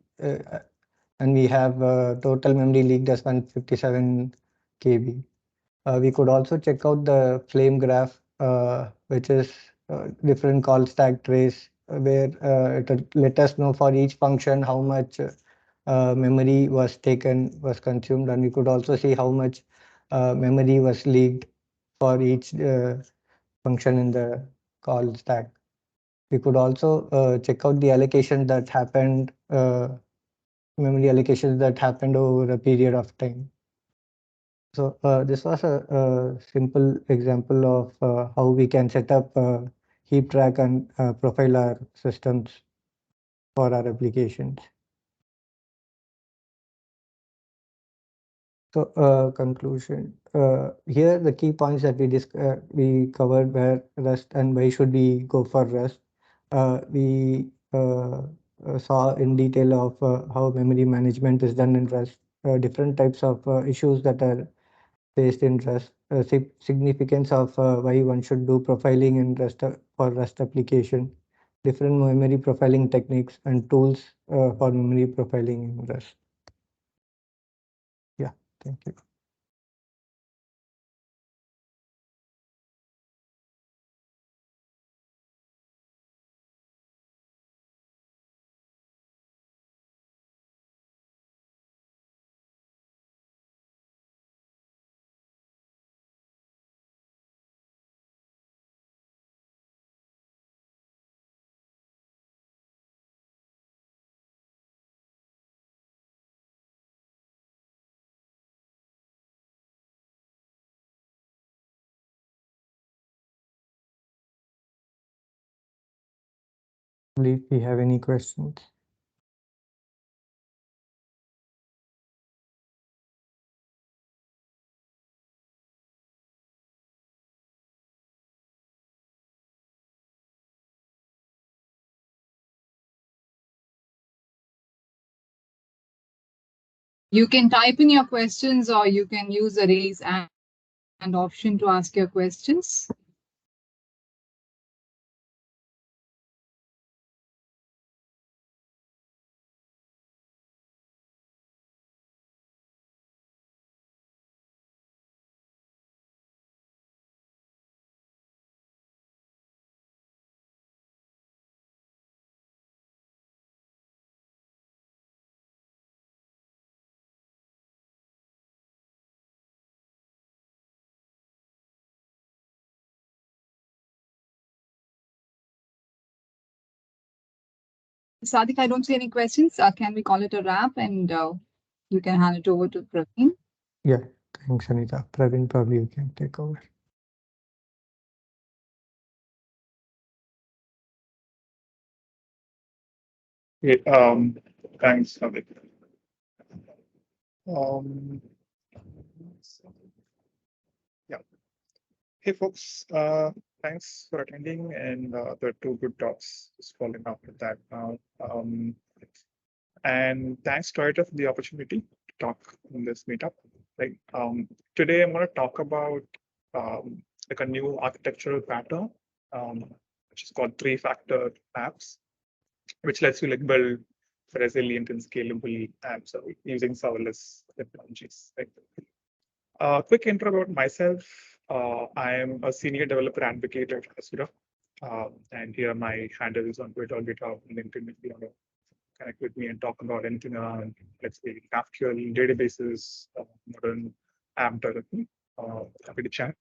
and we have total memory leaked as 157 KB. We could also check out the flame graph, which is different call stack trace, where it will let us know for each function how much memory was taken, was consumed, and we could also see how much memory was leaked for each function in the call stack. We could also check out the allocation that happened, memory allocations that happened over a period of time. So this was a simple example of how we can set up heap track and profile our systems for our applications. So conclusion. Here the key points that we covered were Rust and why should we go for Rust. We saw in detail of how memory management is done in Rust, different types of issues that are faced in Rust, significance of why one should do profiling in Rust for Rust application, different memory profiling techniques and tools for memory profiling in Rust. Yeah, thank you. if we have any questions. You can type in your questions or you can use the raise hand option to ask your questions. Sadiq, I don't see any questions. Can we call it a wrap and you can hand it over to Praveen? Yeah, thanks, Anita. Praveen, probably you can take over. Yeah, thanks, Sadiq. Um, yeah. Hey, folks. Thanks for attending, and the two good talks just following up with that now. And thanks, Toyota, for the opportunity to talk in this meetup. Like today, I'm going to talk about like a new architectural pattern, which is called 3factor apps, which lets you like build resilient and scalable apps using serverless technologies. Right? Quick intro about myself. I am a senior developer advocate at Hasura, and here are my handles on Twitter, GitHub, and LinkedIn. If you want to connect with me and talk about anything around, let's say, GraphQL, databases, modern app development, happy to chat.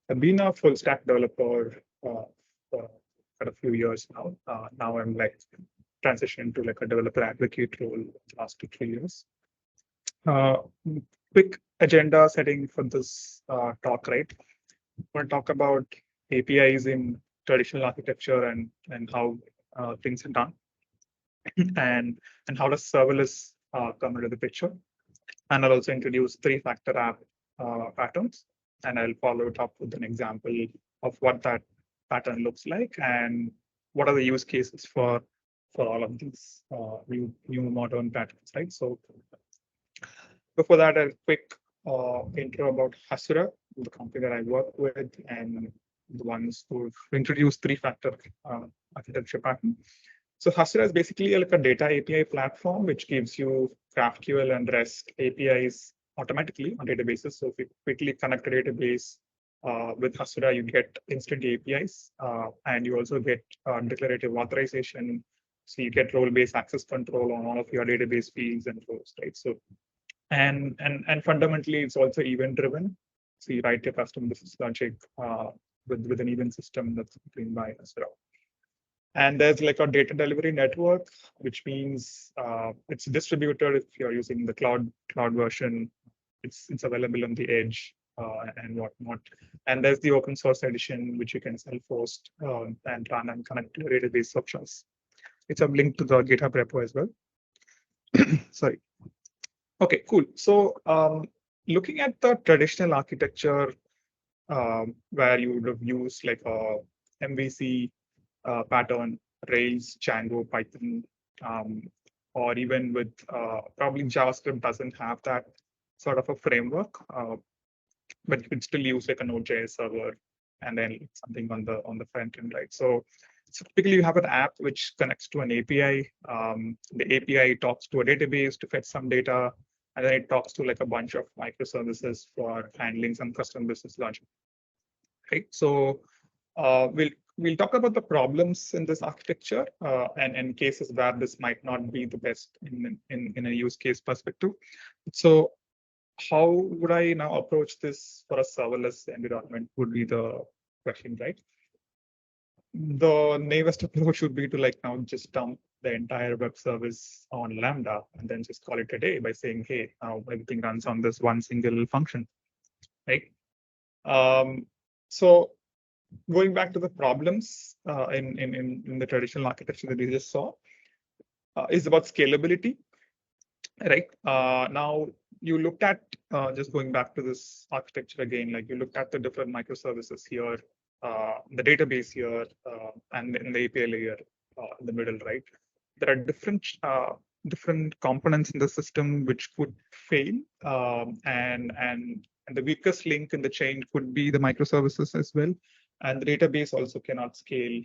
I've been a full stack developer for a few years now. Now I'm like transitioned to like a developer advocate role the last 2-3 years. Quick agenda setting for this talk, right? I'm going to talk about APIs in traditional architecture and how things are done, and how does serverless come into the picture. And I'll also introduce 3factor app patterns, and I'll follow it up with an example of what that pattern looks like and what are the use cases for all of these new modern patterns, right? So before that, a quick intro about Hasura, the company that I work with, and the ones who've introduced 3factor architecture pattern. So Hasura is basically like a data API platform, which gives you GraphQL and REST APIs automatically on databases. So if you quickly connect a database with Hasura, you get instant APIs, and you also get declarative authorization. So you get role-based access control on all of your database fields and roles, right? So and fundamentally, it's also event-driven. So you write your custom business logic with an event system that's between by Hasura. And there's like a data delivery network, which means it's distributed. If you're using the cloud version, it's available on the edge and whatnot. And there's the open source edition, which you can self-host and run and connect to your database of choice. It's a link to the GitHub repo as well. Sorry. Okay, cool. So looking at the traditional architecture where you would have used like a MVC pattern, Rails, Django, Python, or even with probably JavaScript doesn't have that sort of a framework, but you can still use like a Node.js server and then something on the front end, right? So typically you have an app which connects to an API. The API talks to a database to fetch some data, and then it talks to like a bunch of microservices for handling some custom business logic. Right. So we'll talk about the problems in this architecture and cases where this might not be the best in a use case perspective. So how would I now approach this for a serverless environment would be the question, right? The naivest approach would be to like now just dump the entire web service on Lambda and then just call it a day by saying, hey, now everything runs on this one single function, right? So going back to the problems in the traditional architecture that we just saw, is about scalability, right? Now you looked at, just going back to this architecture again, like you looked at the different microservices here, the database here, and in the API layer in the middle, right? There are different components in the system which could fail, and the weakest link in the chain could be the microservices as well, and the database also cannot scale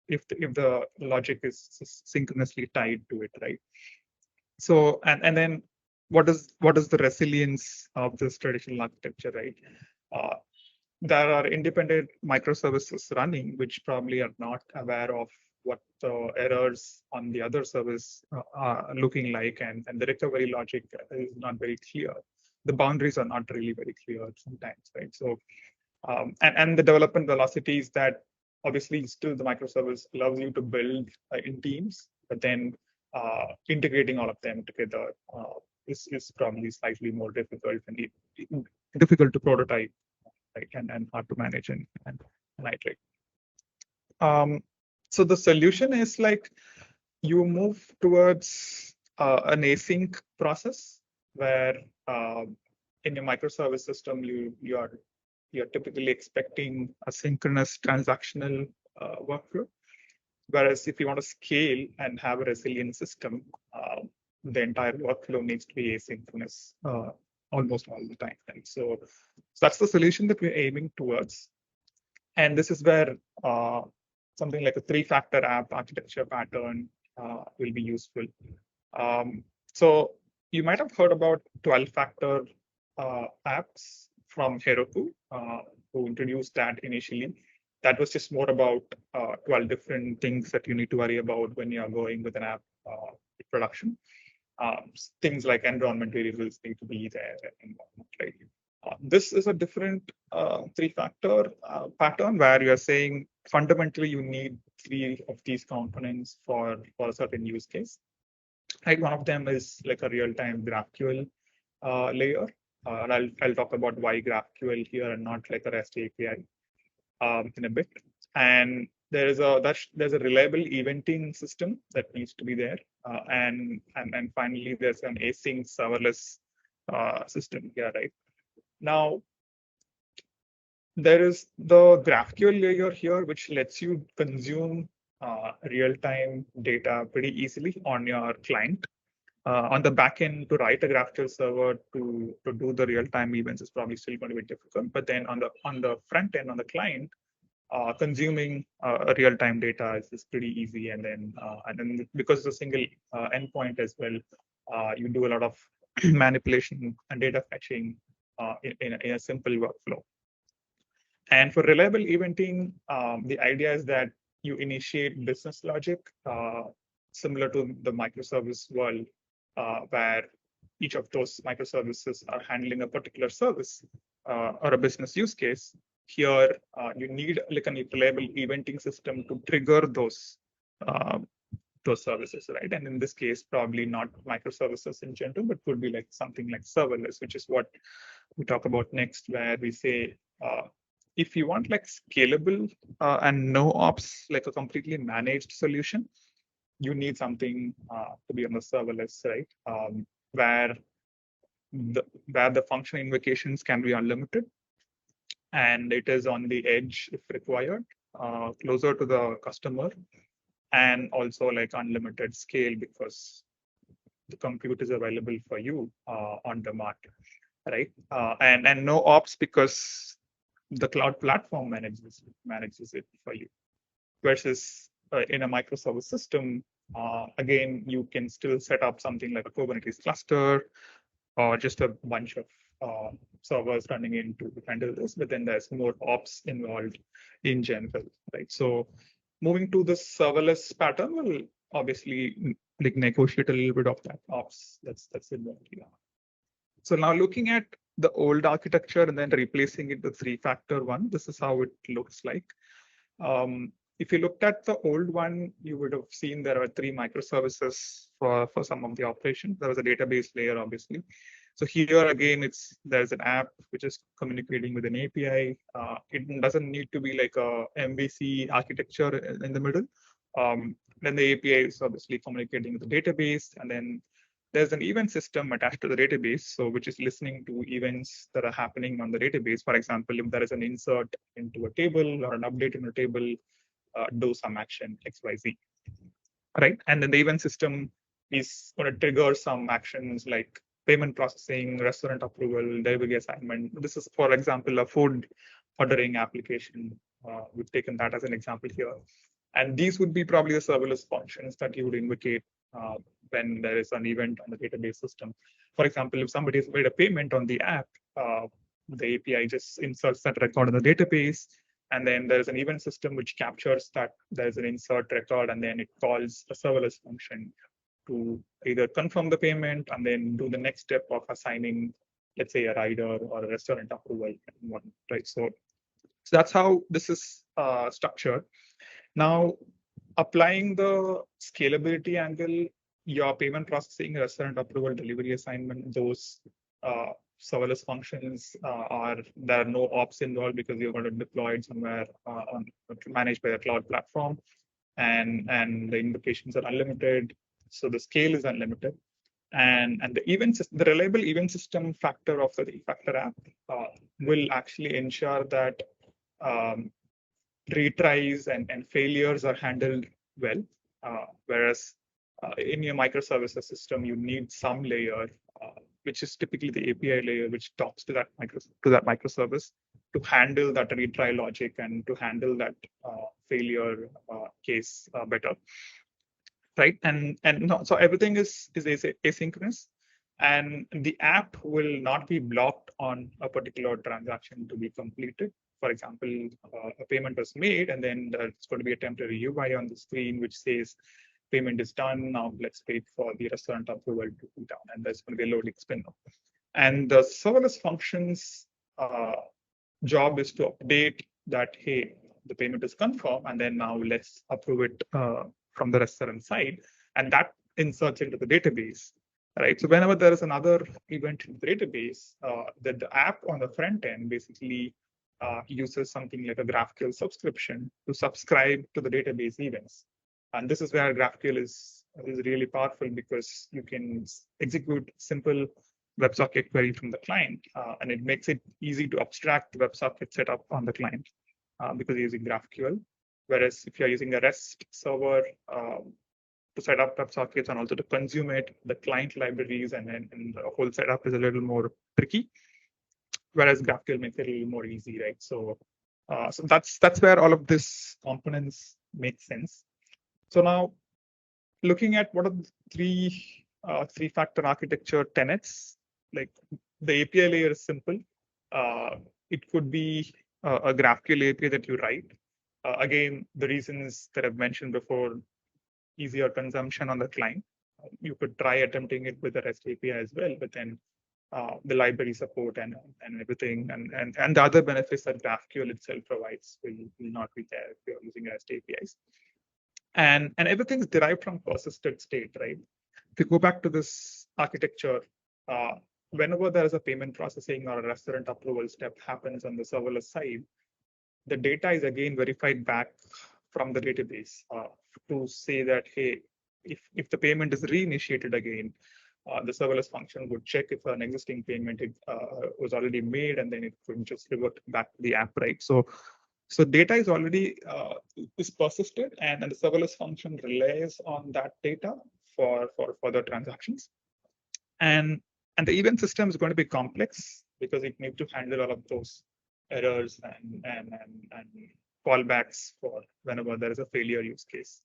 if the logic is synchronously tied to it, right? So and then what is the resilience of this traditional architecture, right? Uh, there are independent microservices running which probably are not aware of what the errors on the other service are looking like, and the recovery logic is not very clear. The boundaries are not really very clear sometimes, right? So and the development velocities that obviously still the microservice allows you to build in teams, but then integrating all of them together is probably slightly more difficult and difficult to prototype, right, and hard to manage and iterate. So the solution is like you move towards an async process where in your microservice system you're typically expecting a synchronous transactional workflow. Whereas if you want to scale and have a resilient system, the entire workflow needs to be asynchronous almost all the time. Right? So that's the solution that we're aiming towards. And this is where something like a 3-factor app architecture pattern will be useful. So you might have heard about 12-factor apps from Heroku, who introduced that initially. That was just more about 12 different things that you need to worry about when you are going with an app production. Things like environment variables need to be there and whatnot, right? This is a different 3-factor pattern where you are saying fundamentally you need 3 of these components for a certain use case. Right, one of them is like a real-time GraphQL layer. And I'll talk about why GraphQL here and not like a REST API in a bit. And there's a reliable eventing system that needs to be there, and finally there's an async serverless system here, right? Now there is the GraphQL layer here, which lets you consume real-time data pretty easily on your client. On the back end, to write a GraphQL server to do the real-time events is probably still going to be difficult. But then on the front end, on the client, consuming real-time data is pretty easy, and then because it's a single endpoint as well, you do a lot of manipulation and data fetching in a simple workflow. And for reliable eventing, the idea is that you initiate business logic similar to the microservice world, where each of those microservices are handling a particular service or a business use case. Here, you need like a reliable eventing system to trigger those services, right? And in this case, probably not microservices in general, but could be like something like serverless, which is what we talk about next, where we say, if you want like scalable and no ops, like a completely managed solution, you need something to be on the serverless, right? Where the function invocations can be unlimited, and it is on the edge if required, closer to the customer, and also like unlimited scale because the compute is available for you on demand, right? And no ops because the cloud platform manages it for you. Versus in a microservice system, again, you can still set up something like a Kubernetes cluster or just a bunch of servers running in to handle this, but then there's more ops involved in general, right? So moving to the serverless pattern will obviously like negotiate a little bit of that ops that's involved here. So now looking at the old architecture and then replacing it with 3-factor one, this is how it looks like. If you looked at the old one, you would have seen there are 3 microservices for some of the operations. There was a database layer, obviously. So here again, there's an app which is communicating with an API. It doesn't need to be like a MVC architecture in the middle. Then the API is obviously communicating with the database, and then there's an event system attached to the database, so which is listening to events that are happening on the database. For example, if there is an insert into a table or an update in a table, do some action XYZ, right? And then the event system is going to trigger some actions like payment processing, restaurant approval, delivery assignment. This is, for example, a food ordering application. We've taken that as an example here. And these would be probably the serverless functions that you would invocate when there is an event on the database system. For example, if somebody has made a payment on the app, the API just inserts that record in the database, and then there's an event system which captures that there's an insert record, and then it calls a serverless function to either confirm the payment and then do the next step of assigning, let's say, a rider or a restaurant approval, right? So that's how this is structured. Now, applying the scalability angle, your payment processing, restaurant approval, delivery assignment, those serverless functions there are no ops involved because you're going to deploy it somewhere managed by a cloud platform, and the invocations are unlimited, so the scale is unlimited, and the reliable event system factor of the 3factor app will actually ensure that retries and failures are handled well, whereas in your microservices system, you need some layer, which is typically the API layer, which talks to that microservice to handle that retry logic and to handle that failure case better, right? And no, so everything is asynchronous, and the app will not be blocked on a particular transaction to be completed. For example, a payment was made, and then there's going to be a temporary UI on the screen which says payment is done. Now let's wait for the restaurant approval to be done, and there's going to be a loading spin. And the serverless functions job is to update that, hey, the payment is confirmed, and then now let's approve it from the restaurant side, and that inserts into the database, right? So whenever there is another event in the database, that the app on the front end basically uses something like a GraphQL subscription to subscribe to the database events. And this is where GraphQL is really powerful, because you can execute simple WebSocket query from the client, and it makes it easy to abstract the WebSocket setup on the client because you're using GraphQL. Whereas if you're using a REST server to set up WebSockets and also to consume it, the client libraries and the whole setup is a little more tricky. Whereas GraphQL makes it a little more easy, right? So, so that's where all of this components make sense. So now, looking at what are the three-factor architecture tenets, like the API layer is simple. It could be a GraphQL API that you write. Again, the reasons that I've mentioned before, easier consumption on the client. You could try attempting it with the REST API as well, but then the library support and everything, and the other benefits that GraphQL itself provides will not be there if you're using REST APIs. And everything's derived from persistent state, right? If you go back to this architecture, whenever there is a payment processing or a restaurant approval step happens on the serverless side, the data is again verified back from the database to say that, hey, if the payment is reinitiated again, the serverless function would check if an existing payment was already made, and then it could just revert back to the app, right? So data is already is persisted, and the serverless function relies on that data for further transactions. And the event system is going to be complex because it needs to handle all of those errors and callbacks for whenever there is a failure use case.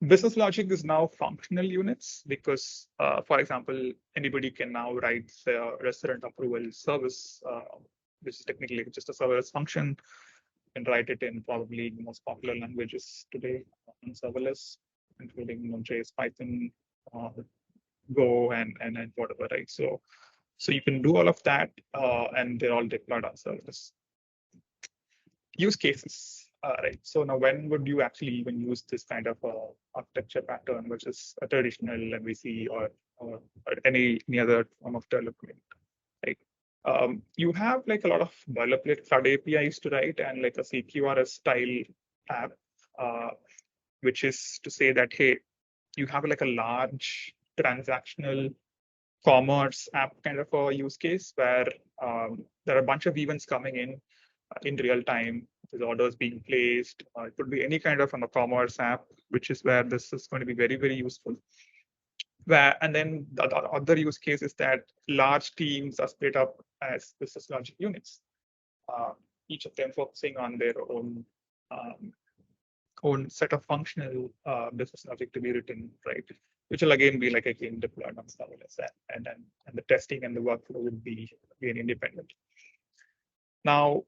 Business logic is now functional units because, for example, anybody can now write the restaurant approval service, which is technically just a serverless function, and write it in probably the most popular languages today on serverless, including Node.js, Python, Go, and whatever, right? So you can do all of that, and they're all deployed on serverless. Use cases, right? So now, when would you actually even use this kind of architecture pattern, which is a traditional MVC or or any other form of development, right? You have like a lot of boilerplate CRUD APIs to write and like a CQRS style app, which is to say that, hey, you have like a large transactional commerce app kind of a use case where there are a bunch of events coming in real time. There's orders being placed. It could be any kind of commerce app, which is where this is going to be very, very useful. And then the other use case is that large teams are split up as business logic units, each of them focusing on their own set of functional business logic to be written, right? Which will again be like again deployed on serverless, and the testing and the workflow would be again independent. Now,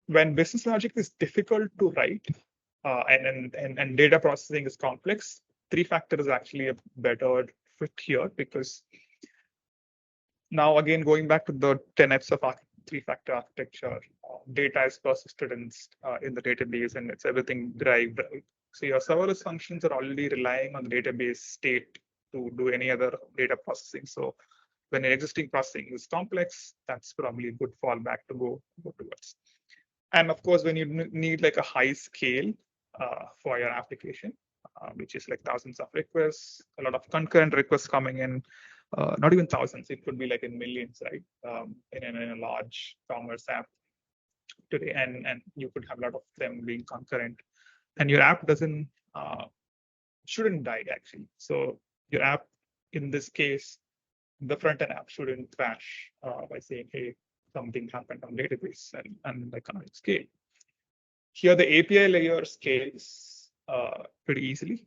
when business logic is difficult to write and data processing is complex, 3factor is actually a better fit here, because now again going back to the tenets of 3factor architecture, data is persisted in the database and it's everything derived. Right? So your serverless functions are already relying on the database state to do any other data processing. So when an existing processing is complex, that's probably a good fallback to go towards. And of course, when you need like a high scale for your application, which is like thousands of requests, a lot of concurrent requests coming in, not even thousands, it could be like in millions, right? In a large commerce app today, and you could have a lot of them being concurrent, and your app shouldn't die actually. So your app, in this case, the front-end app shouldn't crash by saying, hey, something happened on database and I can't scale. Here, the API layer scales pretty easily,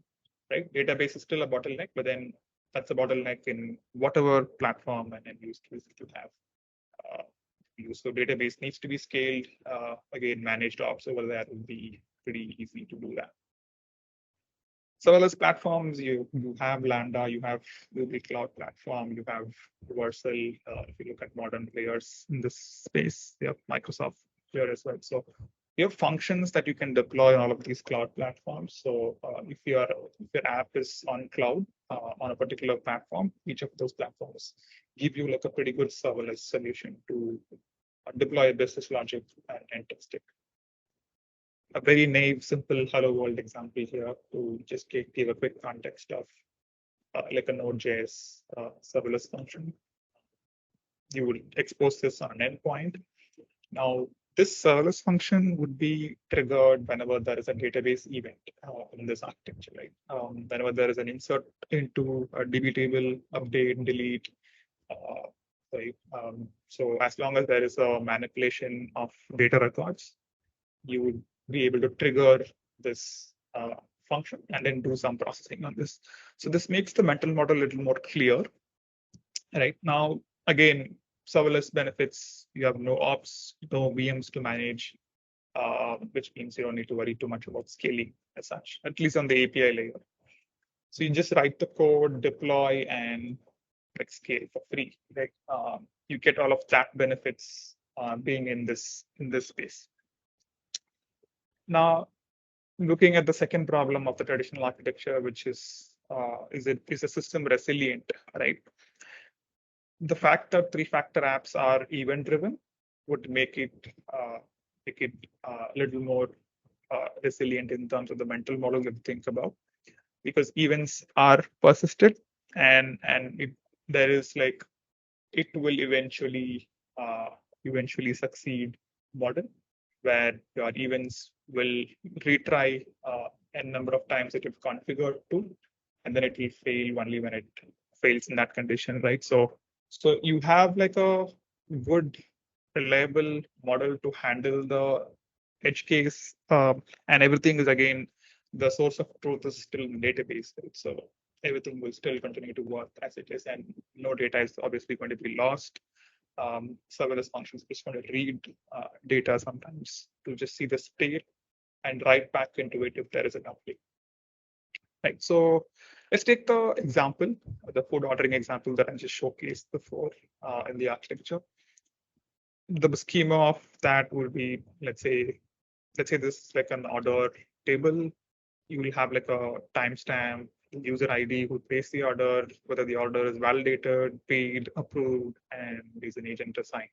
right? Database is still a bottleneck, but then that's a bottleneck in whatever platform and use case you have. So database needs to be scaled. Again, managed ops over there will be pretty easy to do that. Serverless platforms, you have Lambda, you have Google Cloud Platform, you have Versal. If you look at modern players in this space, you have Microsoft player as well. So you have functions that you can deploy on all of these cloud platforms. So if your app is on cloud on a particular platform, each of those platforms give you like a pretty good serverless solution to deploy a business logic and test it. A very naive, simple hello world example here to just give a quick context of like a Node.js serverless function. You would expose this on an endpoint. Now, this serverless function would be triggered whenever there is a database event in this architecture, right? Whenever there is an insert into a DB table, update, delete, right? So as long as there is a manipulation of data records, you would be able to trigger this function and then do some processing on this. So this makes the mental model a little more clear. Right now, again, serverless benefits, you have no ops, no VMs to manage, which means you don't need to worry too much about scaling as such, at least on the API layer. So you just write the code, deploy, and like scale for free. Like you get all of that benefits being in this space. Now, looking at the second problem of the traditional architecture, which is a system resilient, right? The fact that 3factor apps are event-driven would make it a little more resilient in terms of the mental model that we think about, because events are persisted, and there is like it will eventually succeed model, where your events will retry n number of times that you've configured to, and then it will fail only when it fails in that condition, right? So you have like a good, reliable model to handle the edge case, and everything is again, the source of truth is still in the database, right? So everything will still continue to work as it is, and no data is obviously going to be lost. Serverless functions just going to read data sometimes to just see the state and write back into it if there is an update. Right. So let's take the example, the food ordering example that I just showcased before in the architecture. The schema of that would be, let's say this is like an order table. You will have like a timestamp the user ID who placed the order, whether the order is validated, paid, approved, and is an agent assigned.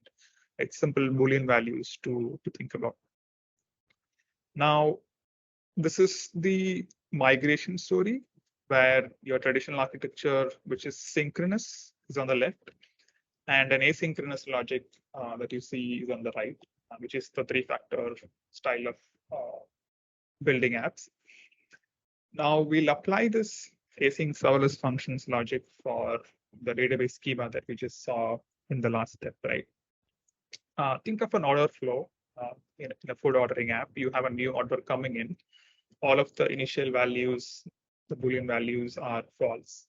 It's simple Boolean values to think about. Now, this is the migration story where your traditional architecture, which is synchronous, is on the left, and an asynchronous logic that you see is on the right, which is the 3-factor style of building apps. Now we'll apply this async serverless functions logic for the database schema that we just saw in the last step, right? Think of an order flow in a food ordering app. You have a new order coming in. All of the initial values, the Boolean values, are false.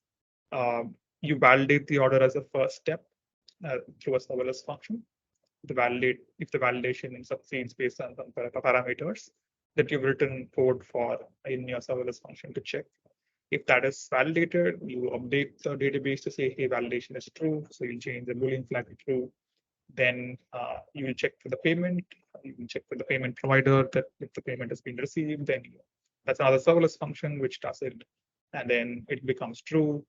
You validate the order as a first step through a serverless function. If the validation succeeds based on some parameters that you've written code for in your serverless function to check. If that is validated, you update the database to say, hey, validation is true. So you change the Boolean flag to true. Then you will check for the payment. You will check for the payment provider that if the payment has been received, then that's another serverless function which does it. And then it becomes true.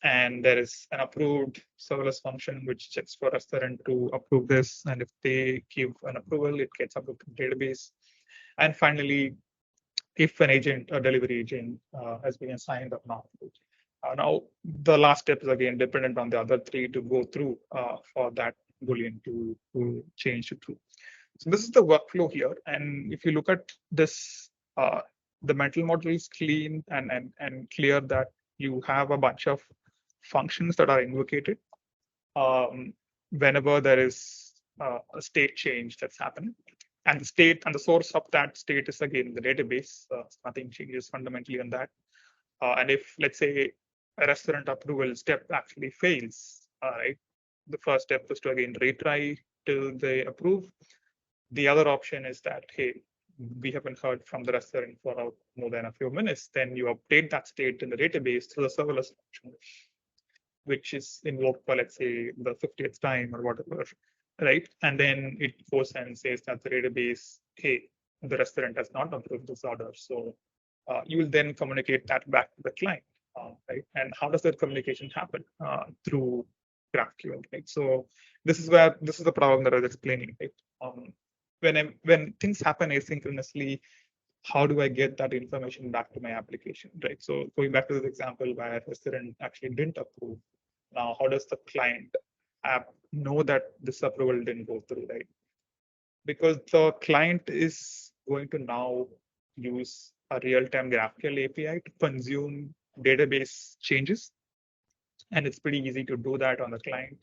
And there is an approved serverless function which checks for a restaurant to approve this. And if they give an approval, it gets uploaded to the database. And finally, if an agent, a delivery agent, has been assigned or not. Now, the last step is again dependent on the other three to go through for that Boolean to change to true. So this is the workflow here. And if you look at this, the mental model is clean and clear that you have a bunch of functions that are invocated whenever there is a state change that's happening. And the state and the source of that state is again the database. Nothing changes fundamentally on that. And if, let's say, a restaurant approval step actually fails, right? The first step is to again retry till they approve. The other option is that, hey, we haven't heard from the restaurant for more than a few minutes. Then you update that state in the database through the serverless function, which is invoked for, let's say, the 50th time or whatever, right? And then it goes and says that the database, hey, the restaurant has not approved this order. So you will then communicate that back to the client, right? And how does that communication happen? Through GraphQL, right? So this is the problem that I was explaining, right? When things happen asynchronously, how do I get that information back to my application, right? So going back to this example where restaurant actually didn't approve, now how does the client app know that this approval didn't go through, right? Because the client is going to now use a real-time GraphQL API to consume database changes. And it's pretty easy to do that on the client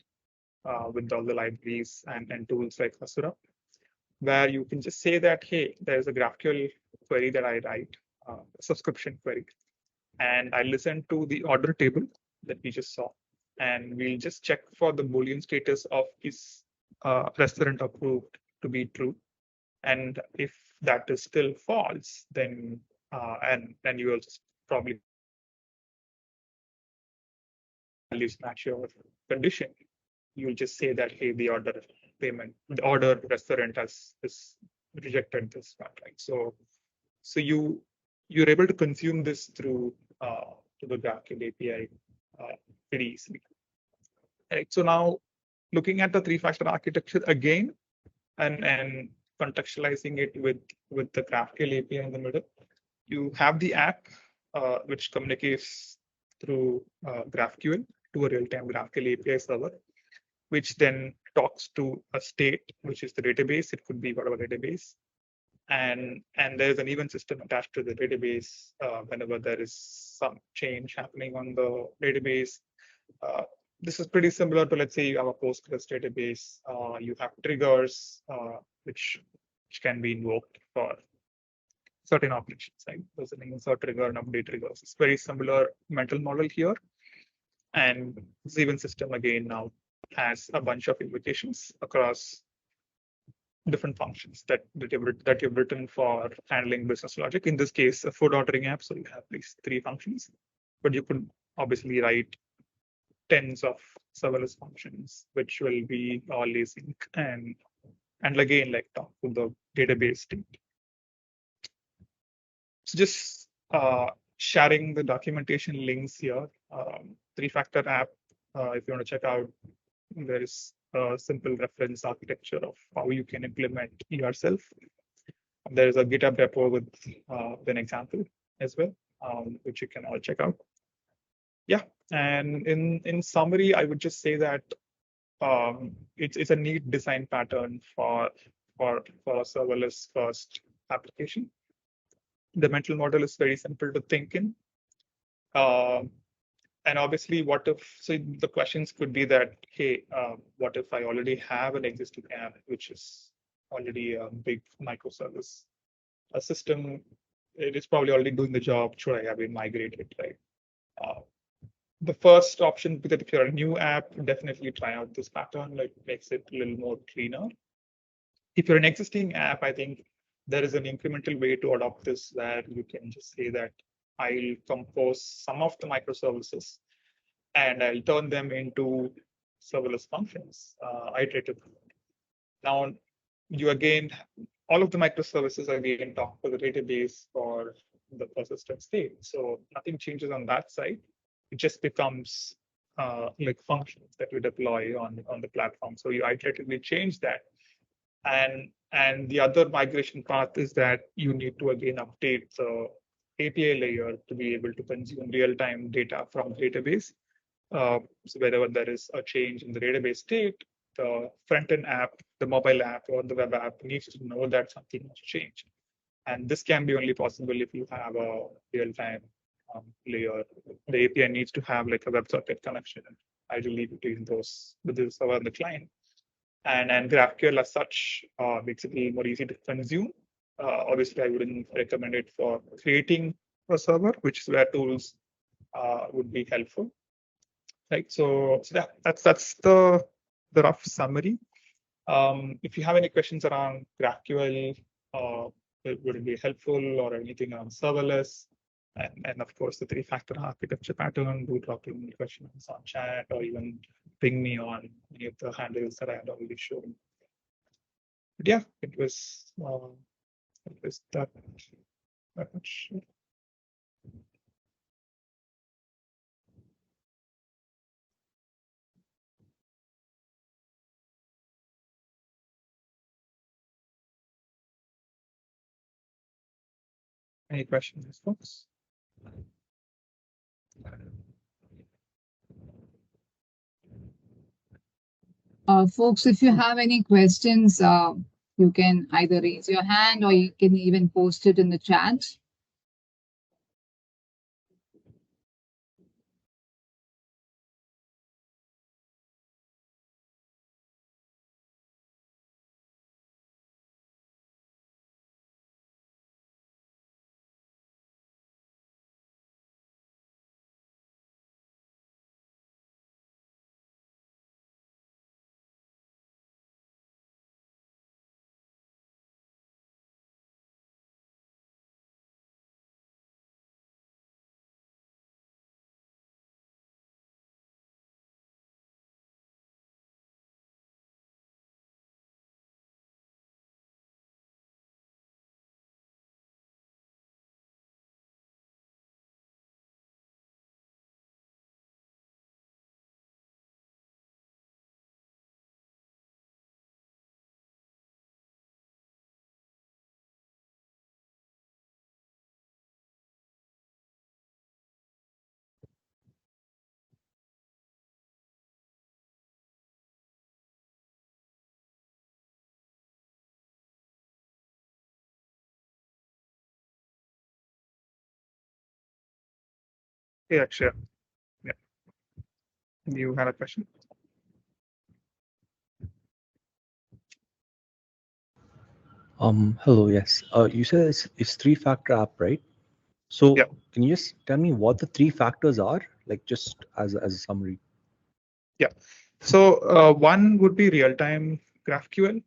with all the libraries and tools like Hasura, where you can just say that, hey, there's a GraphQL query that I write, a subscription query. And I listen to the order table that we just saw. And we'll just check for the Boolean status of is restaurant approved to be true. And if that is still false, then and you will probably values match your condition. You'll just say that, hey, the order restaurant is rejected this one, right? So you're able to consume this through to the GraphQL API pretty easily. Right. So now looking at the 3-factor architecture again and contextualizing it with the GraphQL API in the middle, you have the app which communicates through GraphQL to a real-time GraphQL API server, which then talks to a state, which is the database. It could be whatever database. And there's an event system attached to the database whenever there is some change happening on the database. This is pretty similar to, let's say, you have a Postgres database. You have triggers which can be invoked for certain operations, right? There's an insert trigger and update triggers. It's very similar mental model here. And this event system again now has a bunch of invocations across different functions that you've written for handling business logic. In this case, a food ordering app, so you have these 3 functions, but you could obviously write tens of serverless functions, which will be all async and again, like talk to the database state. So just sharing the documentation links here. 3factor app, if you want to check out, there is a simple reference architecture of how you can implement yourself. There is a GitHub repo with an example as well, which you can all check out. Yeah, and in summary, I would just say that it's a neat design pattern for a serverless first application. The mental model is very simple to think in. And obviously, what if, so the questions could be that, hey, what if I already have an existing app, which is already a big microservice, a system, it is probably already doing the job, should I have it migrated, right? The first option, because if you're a new app, definitely try out this pattern, like makes it a little more cleaner. If you're an existing app, I think there is an incremental way to adopt this where you can just say that I'll compose some of the microservices and I'll turn them into serverless functions iteratively. Now, you again, all of the microservices again talk to the database or the persistent state. So nothing changes on that side. It just becomes like functions that we deploy on the platform. So you iteratively change that. And the other migration path is that you need to again update the API layer to be able to consume real-time data from the database. So wherever there is a change in the database state, the front-end app, the mobile app, or the web app needs to know that something has changed. And this can be only possible if you have a real-time layer. The API needs to have like a WebSocket connection, ideally between those, with the server and the client. And GraphQL as such makes it more easy to consume. Obviously, I wouldn't recommend it for creating a server, which is where tools would be helpful. Right. So yeah, that's the rough summary. If you have any questions around GraphQL, would it be helpful, or anything on serverless, and of course the three-factor architecture pattern, do drop in questions on chat or even ping me on any of the handles that I had already shown. But yeah, it was that much. Any questions, folks? Folks, if you have any questions, you can either raise your hand or you can even post it in the chat. Yeah, sure. Yeah. You had a question? Hello, yes. You said it's three-factor app, right? So Yeah. can you just tell me what the three factors are, like just as a summary? Yeah. So one would be real-time GraphQL,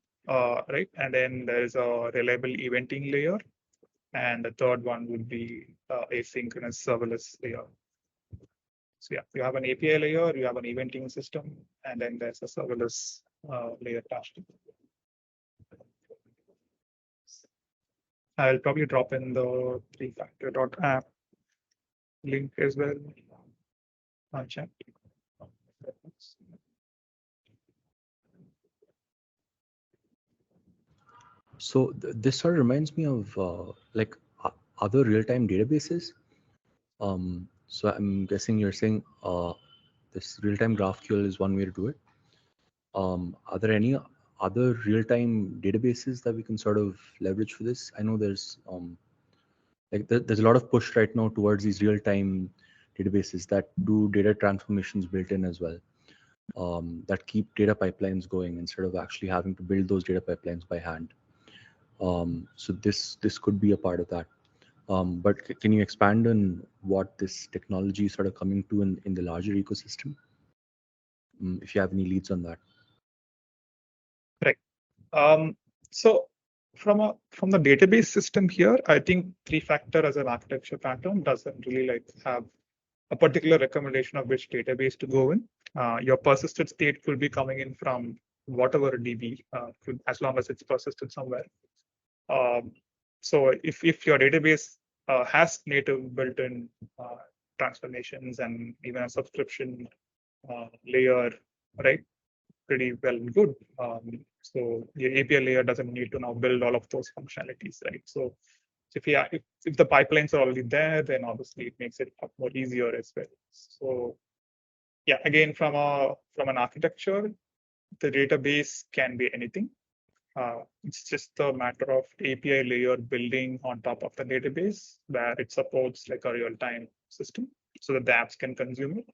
right? And then there is a reliable eventing layer. And the third one would be asynchronous serverless layer. So yeah, you have an API layer, you have an eventing system, and then there's a serverless layer attached to it. I'll probably drop in the three-factor.app link as well on chat. So this sort of reminds me of like other real-time databases. So I'm guessing you're saying this real-time GraphQL is one way to do it. Are there any other real-time databases that we can sort of leverage for this? I know there's like there's a lot of push right now towards these real-time databases that do data transformations built in as well, that keep data pipelines going instead of actually having to build those data pipelines by hand. So this could be a part of that. But can you expand on what this technology is sort of coming to in the larger ecosystem? If you have any leads on that. Right. So from the database system here, I think 3factor as an architecture pattern doesn't really like have a particular recommendation of which database to go in. Your persisted state could be coming in from whatever DB, as long as it's persisted somewhere. So if your database has native built-in transformations and even a subscription layer, right, pretty well and good. So the API layer doesn't need to now build all of those functionalities, right? So if the pipelines are already there, then obviously it makes it a lot more easier as well. So yeah, again, from an architecture, the database can be anything. It's just a matter of API layer building on top of the database where it supports like a real-time system so that the apps can consume it.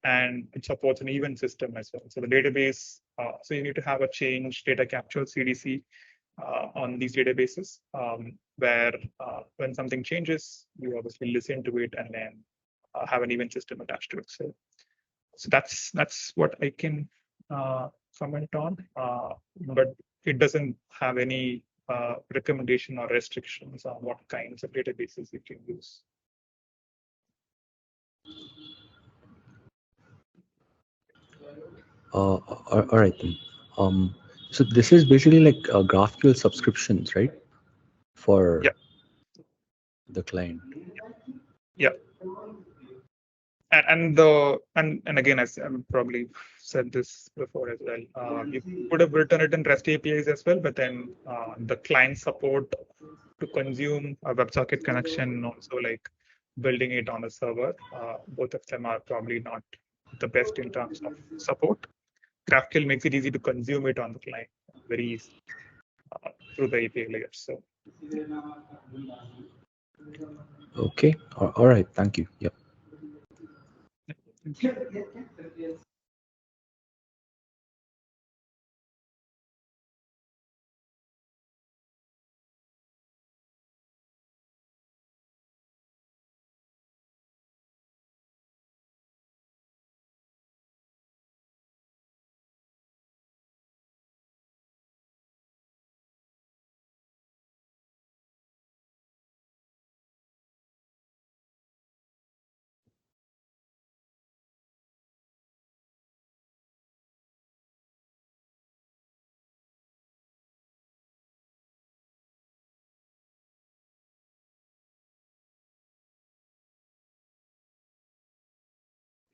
And it supports an event system as well. So the database, so you need to have a change data capture CDC on these databases where when something changes, you obviously listen to it and then have an event system attached to it. So that's what I can comment on, but it doesn't have any recommendation or restrictions on what kinds of databases you can use. All right then. So this is basically like GraphQL subscriptions, right? For the client. Yeah. And again, as I probably said this before as well, you could have written it in REST APIs as well, but then the client support to consume a WebSocket connection, also like building it on a server, both of them are probably not the best in terms of support. GraphQL makes it easy to consume it on the client very easy through the API layer. So. Okay. All right. Thank you. Yep.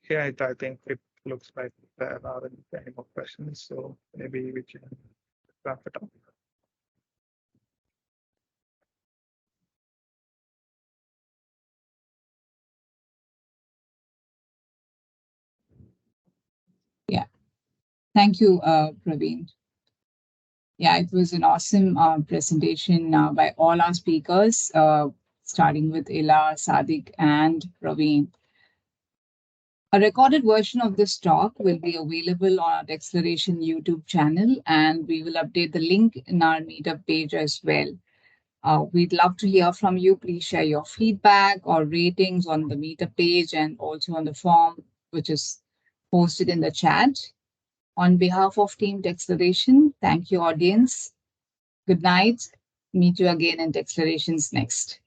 Yeah, I think it looks like there aren't any more questions, so maybe we can wrap it up. Yeah. Thank you, Praveen. Yeah, it was an awesome presentation by all our speakers, starting with Ela, Sadiq, and Praveen. A recorded version of this talk will be available on our Techceleration YouTube channel, and we will update the link in our meetup page as well. We'd love to hear from you. Please share your feedback or ratings on the meetup page and also on the form, which is posted in the chat. On behalf of Team Techceleration, thank you, audience. Good night. Meet you again in Techcelerations next.